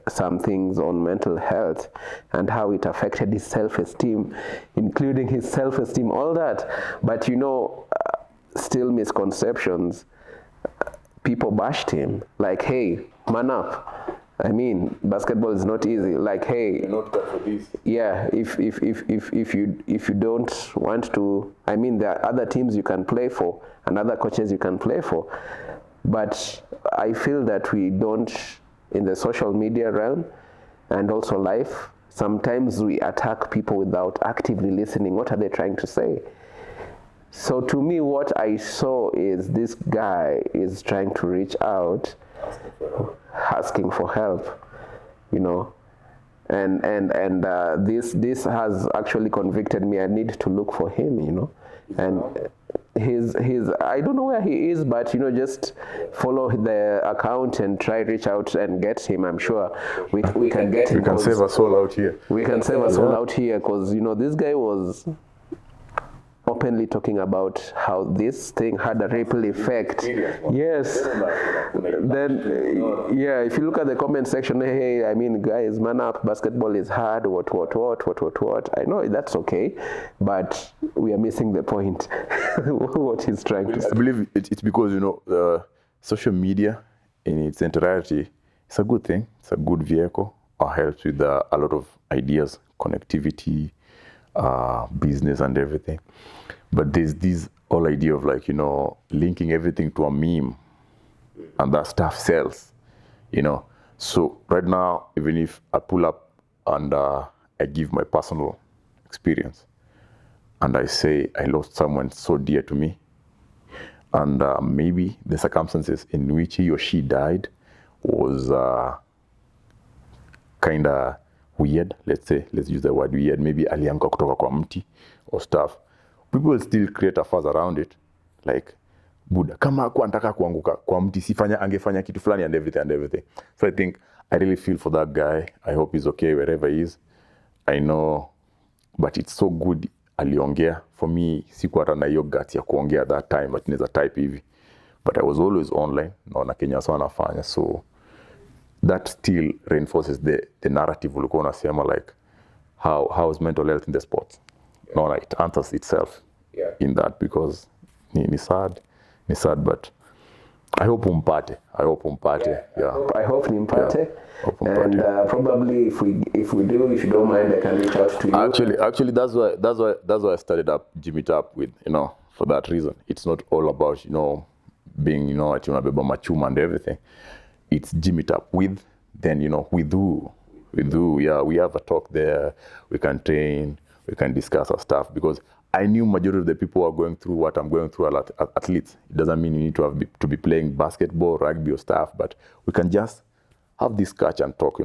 some things on mental health and how it affected his self-esteem, including his self-esteem, all that. But, still misconceptions. People bashed him, like, hey, man up. I mean, basketball is not easy. Like, hey, You're not cut for this. yeah, if you don't want to, I mean, there are other teams you can play for and other coaches you can play for. But I feel that we don't, in the social media realm and also life, sometimes we attack people without actively listening. What are they trying to say? So to me, what I saw is this guy is trying to reach out, asking for help, and this has actually convicted me. I need to look for him, and his I don't know where he is, but just follow the account and try reach out and get him. I'm sure we can get him. We can save us all out here. We can save us all out here, because this guy was openly talking about how this thing had a ripple effect. Yes. Then, if you look at the comment section, hey, I mean, guys, man up, basketball is hard, what. I know that's okay, but we are missing the point. What he's trying to say. I believe it's because, social media in its entirety, it's a good thing. It's a good vehicle. It helps with a lot of ideas, connectivity, business and everything. But there's this whole idea of linking everything to a meme, and that stuff sells, So right now, even if I pull up and I give my personal experience and I say I lost someone so dear to me, and maybe the circumstances in which he or she died was kind of weird, let's use the word weird, maybe alianguka kutoka kwa mti or stuff, people will still create a fuss around it, like, buda, kama hakuwa anataka kuanguka kwa mti, angefanya kitu fulani and everything. So I think I really feel for that guy. I hope he's okay wherever he is. I know, but it's so good aliongea. For me, sikuwa hata na hiyo guts ya kuongea that time, but naweza type hivi. But I was always online, naona Kenya sana nafanya, so that still reinforces the narrative ulikuwa unasema, like how is mental health in the sports. No, it answers itself in that, because ni sad, but I hope umpate. Yeah. I hope nimpate. And probably if we do, if you don't mind, I can reach out to you. Actually, that's why I started up Gymitupwith, for that reason. It's not all about being ati unabeba machuma and everything. It's Gymitupwith. Then with who. Yeah, we have a talk there. We can train. We can discuss our stuff, because I knew majority of the people who are going through what I'm going through are athletes. It doesn't mean you need to be playing basketball, rugby or stuff, but we can just have this catch and talk,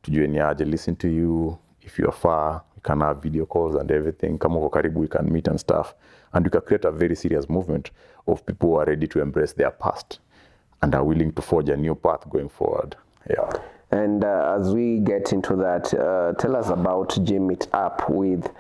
tujue ni aje, listen to you. If you're far, we can have video calls and everything. Kama uko karibu, we can meet and stuff. And we can create a very serious movement of people who are ready to embrace their past and are willing to forge a new path going forward. Yeah. And as we get into that, tell us about Gymitupwith.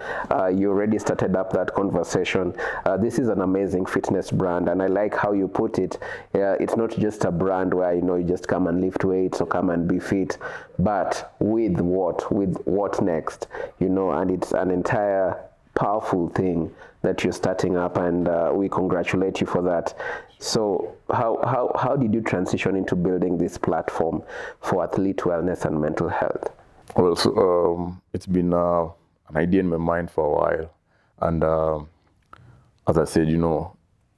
You already started up that conversation. This is an amazing fitness brand, and I like how you put it. It's not just a brand where you just come and lift weights or come and be fit, but with what next, and it's an entire powerful thing that you're starting up, and we congratulate you for that. So how did you transition into building this platform for athlete wellness and mental health? Well, so it's been an idea in my mind for a while, and as I said,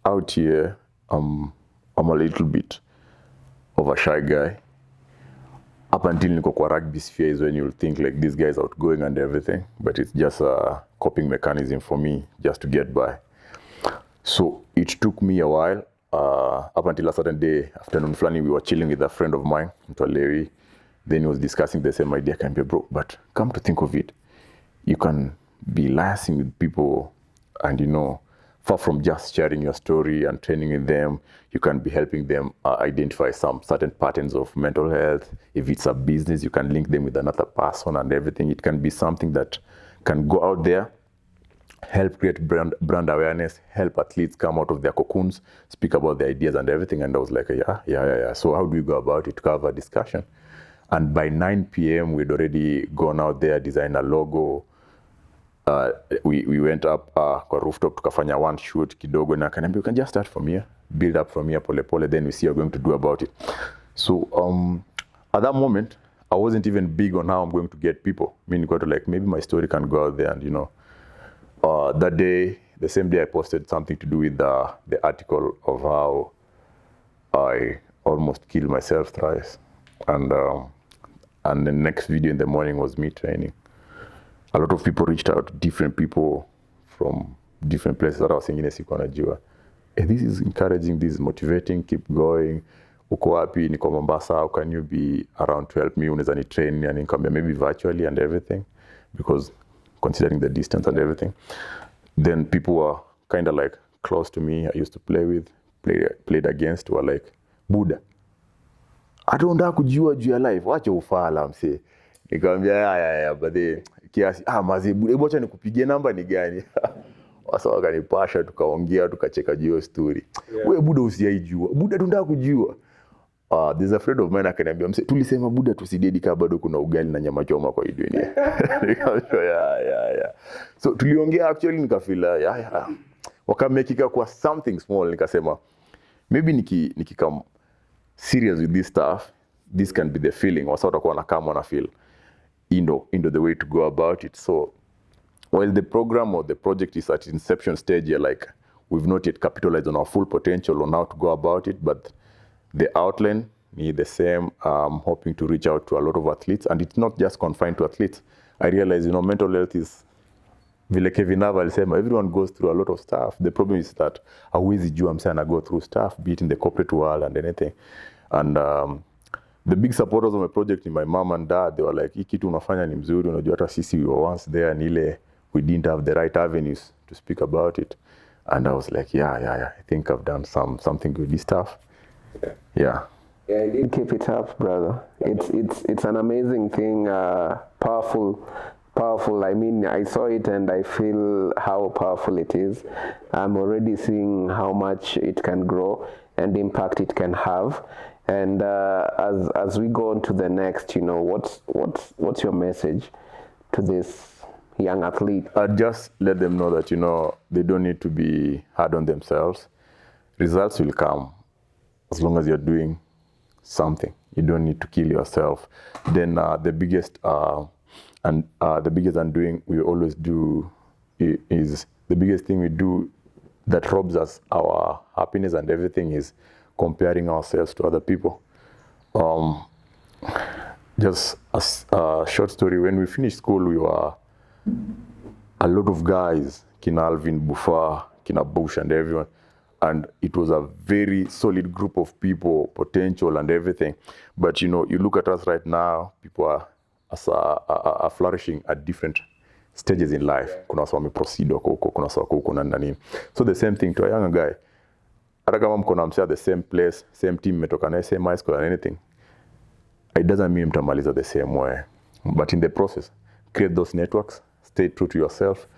out here I'm a little bit of a shy guy. Up until niko kwa rugby sphere is when you'll think like this guy's outgoing and everything, but it's just a coping mechanism for me just to get by. So it took me a while. Up until a certain day, afternoon fulani, we were chilling with a friend of mine, Lewi. Then he was discussing the same idea, can be broke. But come to think of it, you can be liaising with people and, far from just sharing your story and training with them, you can be helping them identify some certain patterns of mental health. If it's a business, you can link them with another person and everything. It can be something that can go out there, help create brand awareness, help athletes come out of their cocoons, speak about their ideas and everything. And I was like, yeah. So how do we go about it? To have a discussion. And by 9 p.m., we'd already gone out there, designed a logo. We went up kwa rooftop, tukafanya one shoot kidogo, na akaniambia, you can just start from here, build up from here, pole pole, then we see what we're going to do about it. So at that moment, I wasn't even big on how I'm going to get people. I mean, got to like, maybe my story can go out there. And, that day, the same day, I posted something to do with the article of how I almost killed myself thrice. And the next video in the morning was me training. A lot of people reached out, different people from different places that I was thinking, this is encouraging, this is motivating, keep going. Uko wapi, niko Mombasa, how can you be around 12 me, unaweza ni train, and income, maybe virtually and everything, because considering the distance and everything. Then people were kind of like close to me, I used to play with, played against, were like, Buddha, atunda kujua juu ya life, wacha ufala msee. Nikamwambia ya but then kiasi mazi hebu acha nikupigie namba ni gani. Wasa wakanipasha, tukaongea, tukacheka juu story. Wewe Buddha usiaijua. Buddha tunataka kujua. There's a friend of mine akaniambia msee, tulisema Buddha tusidedi kama bado kuna ugali na nyama choma kwa hii dunia. Nikamwambia ya. So tuliongea actually nikafeel ya. Wakamekika kwa something small, nikasema maybe nikikam serious with this stuff, this can be the feeling. Wasa watakuwa na kama wana feel into the way to go about it. So while the program or the project is at inception stage, we've not yet capitalized on our full potential on how to go about it, but the outline is the same. I'm hoping to reach out to a lot of athletes, and it's not just confined to athletes. I realize, mental health is, vile Kevin Nava alisema, everyone goes through a lot of stuff. The problem is that hawezi jua msana go through stuff, be it in the corporate world and anything. And the big supporters of my project in my mom and dad, they were like, hii kitu unafanya ni mzuri, unajua hata sisi we were once there, and ile we didn't have the right avenues to speak about it. And I was like, yeah, I think I've done something with this stuff. Yeah, indeed. Keep it up, brother. It's an amazing thing, powerful. I mean, I saw it and I feel how powerful it is. I'm already seeing how much it can grow and impact it can have. And as we go on to the next, what's your message to this young athlete? I'd just let them know that, they don't need to be hard on themselves. Results will come as long as you're doing something. You don't need to kill yourself. Then the biggest undoing we always do is the biggest thing we do that robs us our happiness and everything is comparing ourselves to other people. Just a short story. When we finished school, we were a lot of guys, Kina Alvin, Buffar, Kina Bush and everyone. And it was a very solid group of people, potential and everything. But you look at us right now, people are flourishing at different stages in life. Kuna wasa wameproceed wako huko, kuna wasa wako huko na nini. So the same thing to a young guy. Hata kama mko na msea the same place, same team, mmetoka na same high school and anything, it doesn't mean mtamaliza the same way. But in the process, create those networks, stay true to yourself,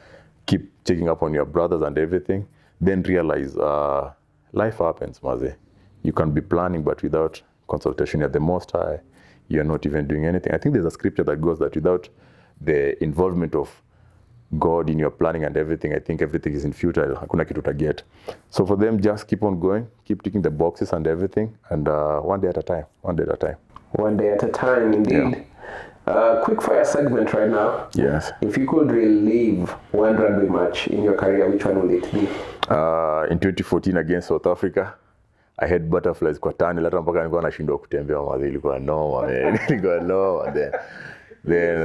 keep checking up on your brothers and everything, then realize life happens, maze. You can be planning, but without consultation at the Most High, you're not even doing anything. I think there's a scripture that goes that without the involvement of God in your planning and everything, I think everything is in futile. Hakuna kitu utaget. So for them, just keep on going, keep ticking the boxes and everything, and one day at a time. One day at a time, indeed. Yeah. Quick fire segment right now. Yes. If you could relive one rugby match in your career, which one would it be? In 2014 against South Africa, I had butterflies kwa tani, hata mpaka nilikuwa nashindwa kutembea, mazi ilikuwa noma, man. Ilikuwa noma. Then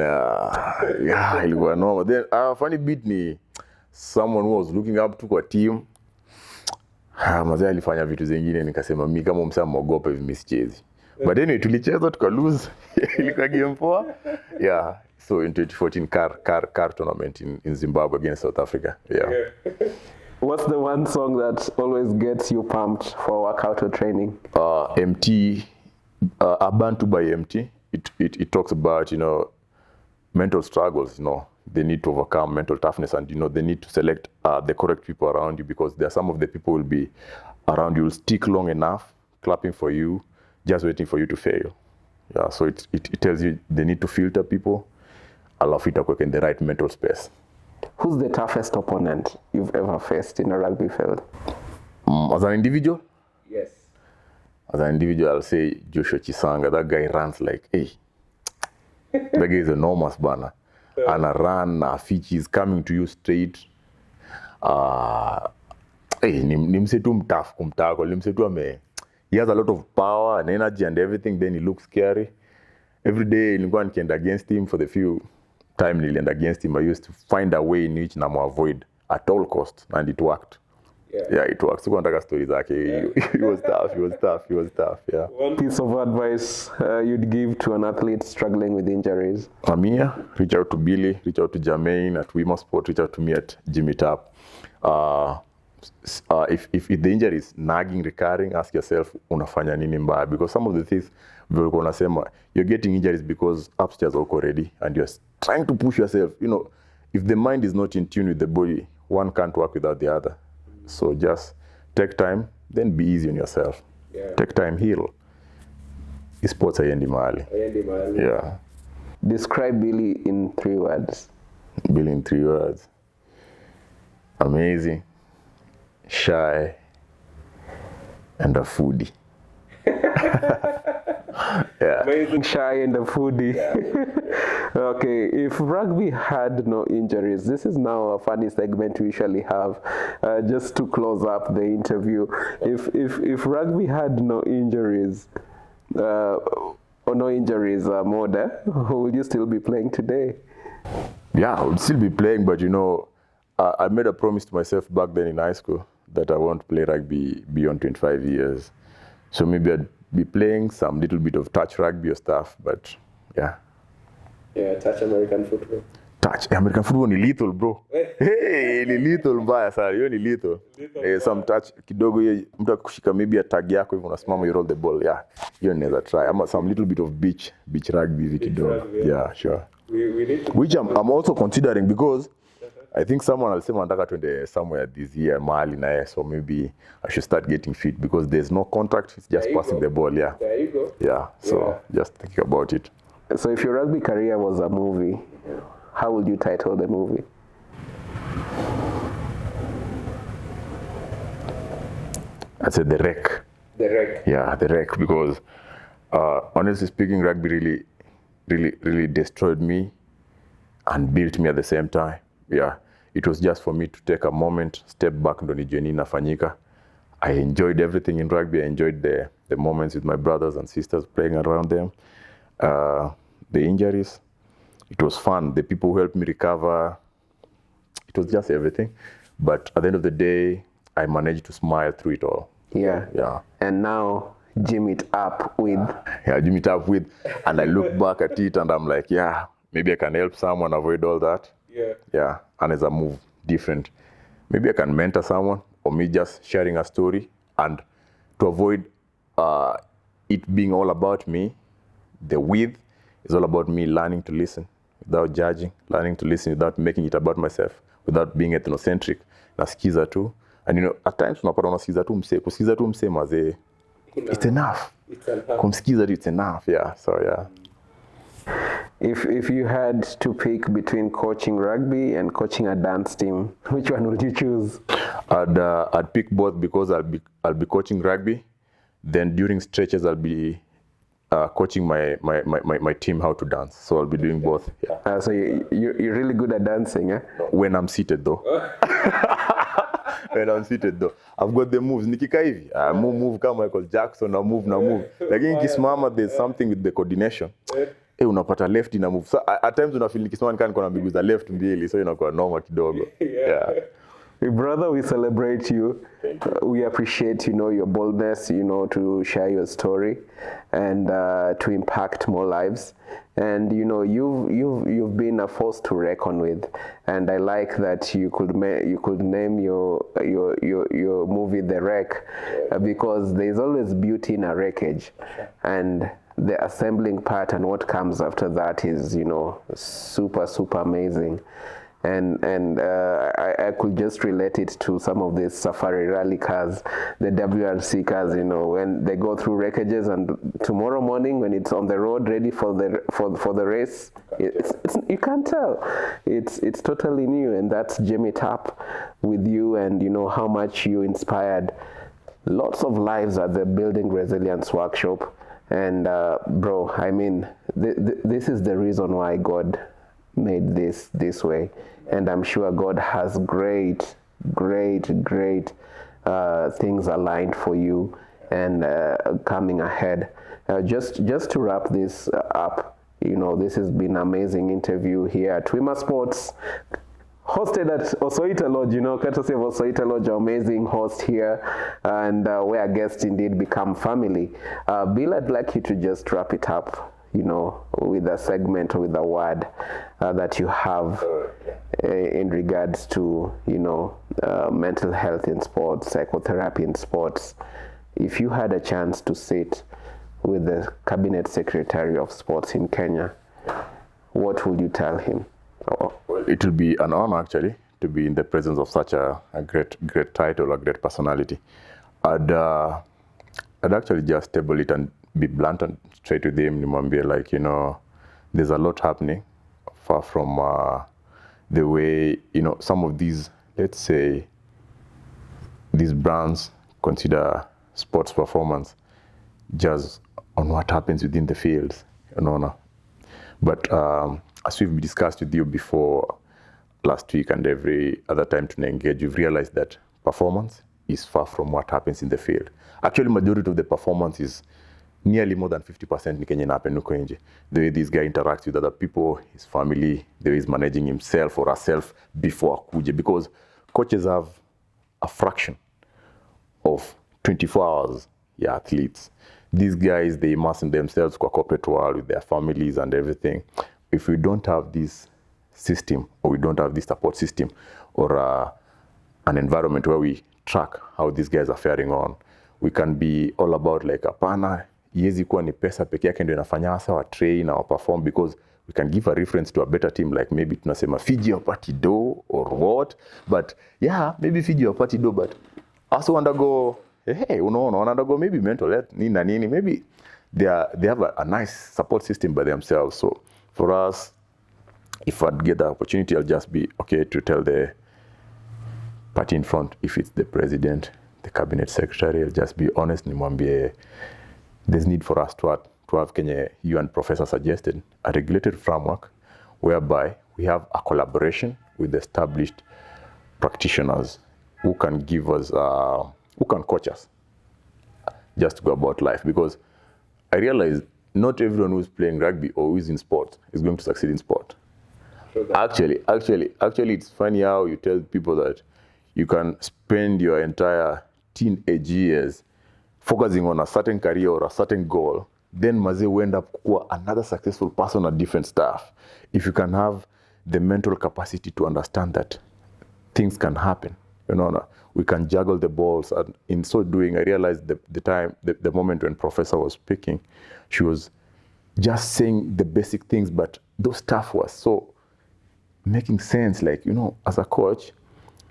ilikuwa noma. Then funny beat ni someone who was looking up to kwa team. Mazi alifanya vitu zingine, nikasema mimi kama msema mwogopa hivi mimi sichezi. But anyway, tulicheza tuka lose. Ilikuwa game poa. Yeah. So in 2014 car tournament in Zimbabwe against South Africa. Yeah. What's the one song that always gets you pumped for workout or training? MT, Abantu by MT. It talks about, mental struggles, they need to overcome mental toughness, and, they need to select the correct people around you, because there are some of the people will be around you, will stick long enough, clapping for you, just waiting for you to fail. Yeah, so it tells you they need to filter people, allow it to work in the right mental space. Who's the toughest opponent you've ever faced in a rugby field? As an individual? Yes. As an individual, I'll say Joshua Chisanga. That guy runs like, hey. That guy is enormous, bana. And a run, Fiji is coming to you straight. Ni msetu mtough kumtackle. Ni msetu he has a lot of power and energy and everything, then he looks scary. Every day, nilikuwa nikienda against him. For the few time nilienda against him, I used to find a way in which namu avoid at all cost, and it worked. Yeah, it works. Sikuwa nataka stories zake. He was tough, yeah. One piece of advice you'd give to an athlete struggling with injuries? Amia, reach out to Billy, reach out to Jermaine at Wima Sport, reach out to me at gymitupwithbilly. If the injury is nagging, recurring, ask yourself, unafanya nini mbaya? Because some of the things vilikuwa unasema, you're getting injuries because upstairs are already, and you're trying to push yourself. If the mind is not in tune with the body, one can't work without the other. So just take time, then be easy on yourself. Yeah. Take time, heal. Sports haiendi mahali. Yeah. Describe Billy in 3 words. Billy in 3 words. Amazing, shy, and a foodie. Yeah. Amazing, shy, and a foodie. Yeah. Okay, if rugby had no injuries, this is now a funny segment we usually have, just to close up the interview. If rugby had no injuries, Moda, will you still be playing today? Yeah, I would still be playing, but I made a promise to myself back then in high school that I won't play rugby beyond 25 years. So maybe I'd be playing some little bit of touch rugby or stuff, but yeah. Yeah, touch American football. Touch American football ni lethal, bro. Hey, ni lethal mbaya sana. Hiyo ni lethal. Some touch kidogo, mtu akushika maybe a tag yako hivi unasimama, you roll the ball. Yeah, hiyo naweza try. Ama some little bit of beach rugby hivi kidogo. Yeah, sure. We need to, which I'm also considering, because I think someone alisema nataka twende somewhere this year mahali na so maybe I should start getting fit, because there's no contact, it's just passing the ball. Yeah. There you go. Yeah, so just think about it. So if your rugby career was a movie, how would you title the movie? I'd say The Wreck. The Wreck. Yeah, The Wreck, because honestly speaking, rugby really destroyed me and built me at the same time. Yeah, it was just for me to take a moment, step back, ndo nijue nini nafanyika. I enjoyed everything in rugby. I enjoyed the moments with my brothers and sisters, playing around them. The injuries, it was fun. The people who helped me recover, it was just everything. But at the end of the day, I managed to smile through it all. Yeah. Yeah. And now, gym it up with. Yeah, gym it up with. And I look back at it and I'm like, yeah, maybe I can help someone avoid all that. Yeah. Yeah. And as I move different, maybe I can mentor someone, or me just sharing a story, and to avoid it being all about me, the width is all about me learning to listen without judging, learning to listen without making it about myself, without being ethnocentric. Nasikiza tu. And at times unapata unasikiza tu mse, kusikiza tu mse mazee. It's enough. Kumsikiza tu, it's enough. Yeah. So yeah. If you had to pick between coaching rugby and coaching a dance team, which one would you choose? I'd pick both, because I'll be coaching rugby. Then during stretches I'll be coaching my team how to dance. So I'll be doing both. Yeah. So you're really good at dancing, eh? When I'm seated though. When I'm seated though. I've got the moves. Nikika hivi, move kama Michael Jackson, I move. Lakini nikisimama, there's something with the coordination. Unapata left ina move. So at times unafeel nikisimama niko na miguu za left mbili, so inakuwa noma kidogo. Yeah. Brother, we celebrate you. We appreciate, your boldness, to share your story and to impact more lives. And you've been a force to reckon with. And I like that you could name your movie The Wreck, because there's always beauty in a wreckage, and the assembling part and what comes after that is super amazing. And I could just relate it to some of these safari rally cars, the WRC cars, when they go through wreckages, and tomorrow morning when it's on the road ready for the race, it's you can't tell. It's totally new, and that's Gymitupwithbilly with you, and how much you inspired lots of lives at the Building Resilience workshop. And bro, I mean, this is the reason why God made this way, and I'm sure God has great things aligned for you and coming ahead. Just to wrap this up, this has been an amazing interview here at Wima Sports, hosted at Osoita Lodge, courtesy of Osoita Lodge, amazing host here, and where guests indeed become family. Bill, I'd like you to just wrap it up, with a segment, with a word that you have in regards to, mental health in sports, psychotherapy in sports. If you had a chance to sit with the Cabinet Secretary of Sports in Kenya, what would you tell him? Well, it will be an honor, actually, to be in the presence of such a great title, a great personality. I'd actually just table it and be blunt and straight with him, nimwambie, there's a lot happening, far from the way, some of these, let's say, these brands consider sports performance just on what happens within the fields, But as we've discussed with you before, last week and every other time to engage, you've realized that performance is far from what happens in the field. Actually, majority of the performance is nearly more than 50% ni kenye inahappen huko nje. The way this guy interacts with other people, his family, the way he's managing himself or herself before akuje. Because coaches have a fraction of 24 hours, athletes. These guys, they immerse themselves in corporate world with their families and everything. If we don't have this system, or we don't have this support system, or an environment where we track how these guys are faring on, we can be all about hapana, iwezi kuwa ni pesa peke yake ndio inafanya hasa wa train or perform, because we can give a reference to a better team, like maybe tunasema Fiji wapati do or what, but maybe Fiji wapati do, but also undergo undergo maybe mental health, nini, maybe they have a nice support system by themselves. So for us, if I'd get the opportunity, I'll just be okay to tell the party in front, if it's the president, the cabinet secretary, I'll just be honest, nimwambie there's need for us to have Kenya, you and Professor suggested, a regulated framework whereby we have a collaboration with established practitioners who can give us, who can coach us just to go about life. Because I realize not everyone who's playing rugby or who's in sport is going to succeed in sport. Actually, it's funny how you tell people that you can spend your entire teenage years focusing on a certain career or a certain goal, then maze will end up kuwa another successful person at different stuff. If you can have the mental capacity to understand that things can happen, we can juggle the balls. And in so doing, I realized the moment when Professor was speaking, she was just saying the basic things, but those stuff was so making sense. As a coach,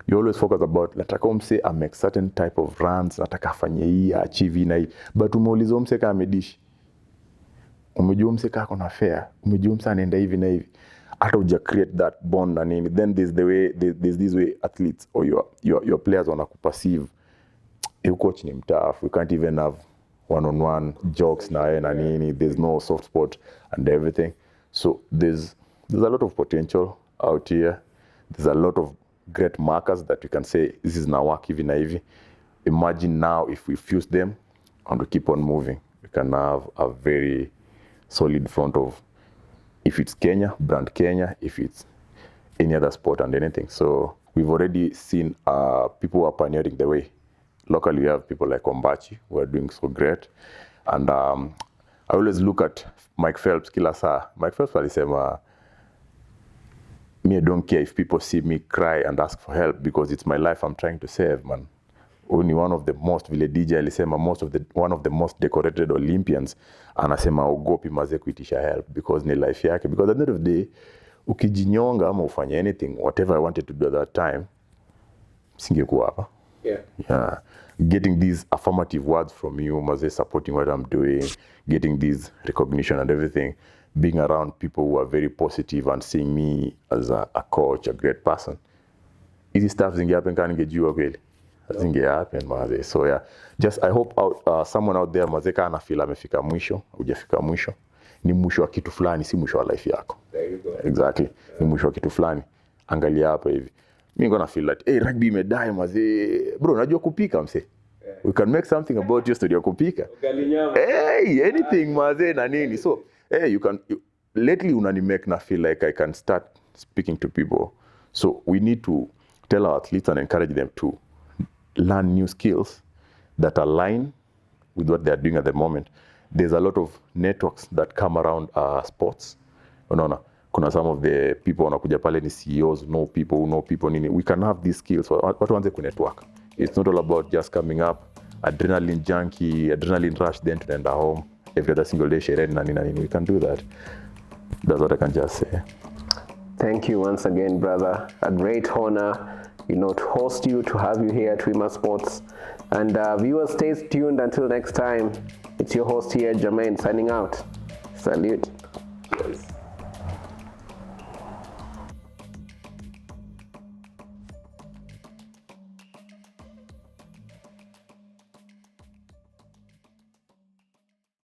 you always focus about, nataka umse I make certain type of runs, nataka afanye hii, achieve na hii, but umeuliza umse kama amedishi, umejua umse kama kuna fair, umejua umse anaenda hivi na hivi, hata uja create that bond na nini. Then there's this way athletes or your players wanakuperceive, you coach ni tough, we can't even have one-on-one jokes na nini, there's no soft spot and everything. So there's a lot of potential out here. There's a lot of great markers that we can say, this is now work hivi na hivi. Imagine now if we fuse them and we keep on moving, we can have a very solid front of, if it's Kenya, brand Kenya, if it's any other sport and anything. So we've already seen people who are pioneering the way. Locally, we have people like Ombachi who are doing so great. And I always look at Mike Phelps kila saa. Mike Phelps alisema, me, I don't care if people see me cry and ask for help because it's my life I'm trying to save, man. Only one of the most, vile DJ alisema, one of the most decorated Olympians anasema ogopi maze kuitisha help because ni life yake. Because at the end of the day, ukijinyonga ama ufanye anything, whatever I wanted to do at that time, singekuwa hapa. Yeah. Getting these affirmative words from you, maze supporting what I'm doing, getting this recognition and everything, being around people who are very positive and seeing me as a coach, a great person. Easy stuff zingehappen kama ningejua kweli. Zingehappen maze. So yeah, just I hope someone out there maze kana feel amefika mwisho, hujafika mwisho. Ni mwisho wa kitu fulani, si mwisho wa life yako. There you go. Exactly. Ni mwisho wa kitu fulani. Angalia hapa hivi. Me gonna feel like, hey, rugby imedai maze. Bro, unajua kupika mse? We can make something about your story ya kupika. Hey, anything maze na nini. So, hey, lately unani make na feel like I can start speaking to people. So we need to tell our athletes and encourage them to learn new skills that align with what they're doing at the moment. There's a lot of networks that come around sports. Unaona, kuna some of the people wanakuja pale ni CEOs, know people who know people nini. We can have these skills. Watu wanze kunetwork. It's not all about just coming up, adrenaline junkie, adrenaline rush, then tunaenda home every other single day, sherehe na nini. We can do that. That's what I can just say. Thank you once again, brother. A great honor, to host you, to have you here at Wima Sports. And viewers, stay tuned until next time. It's your host here, Jermaine, signing out. Salute. Yes.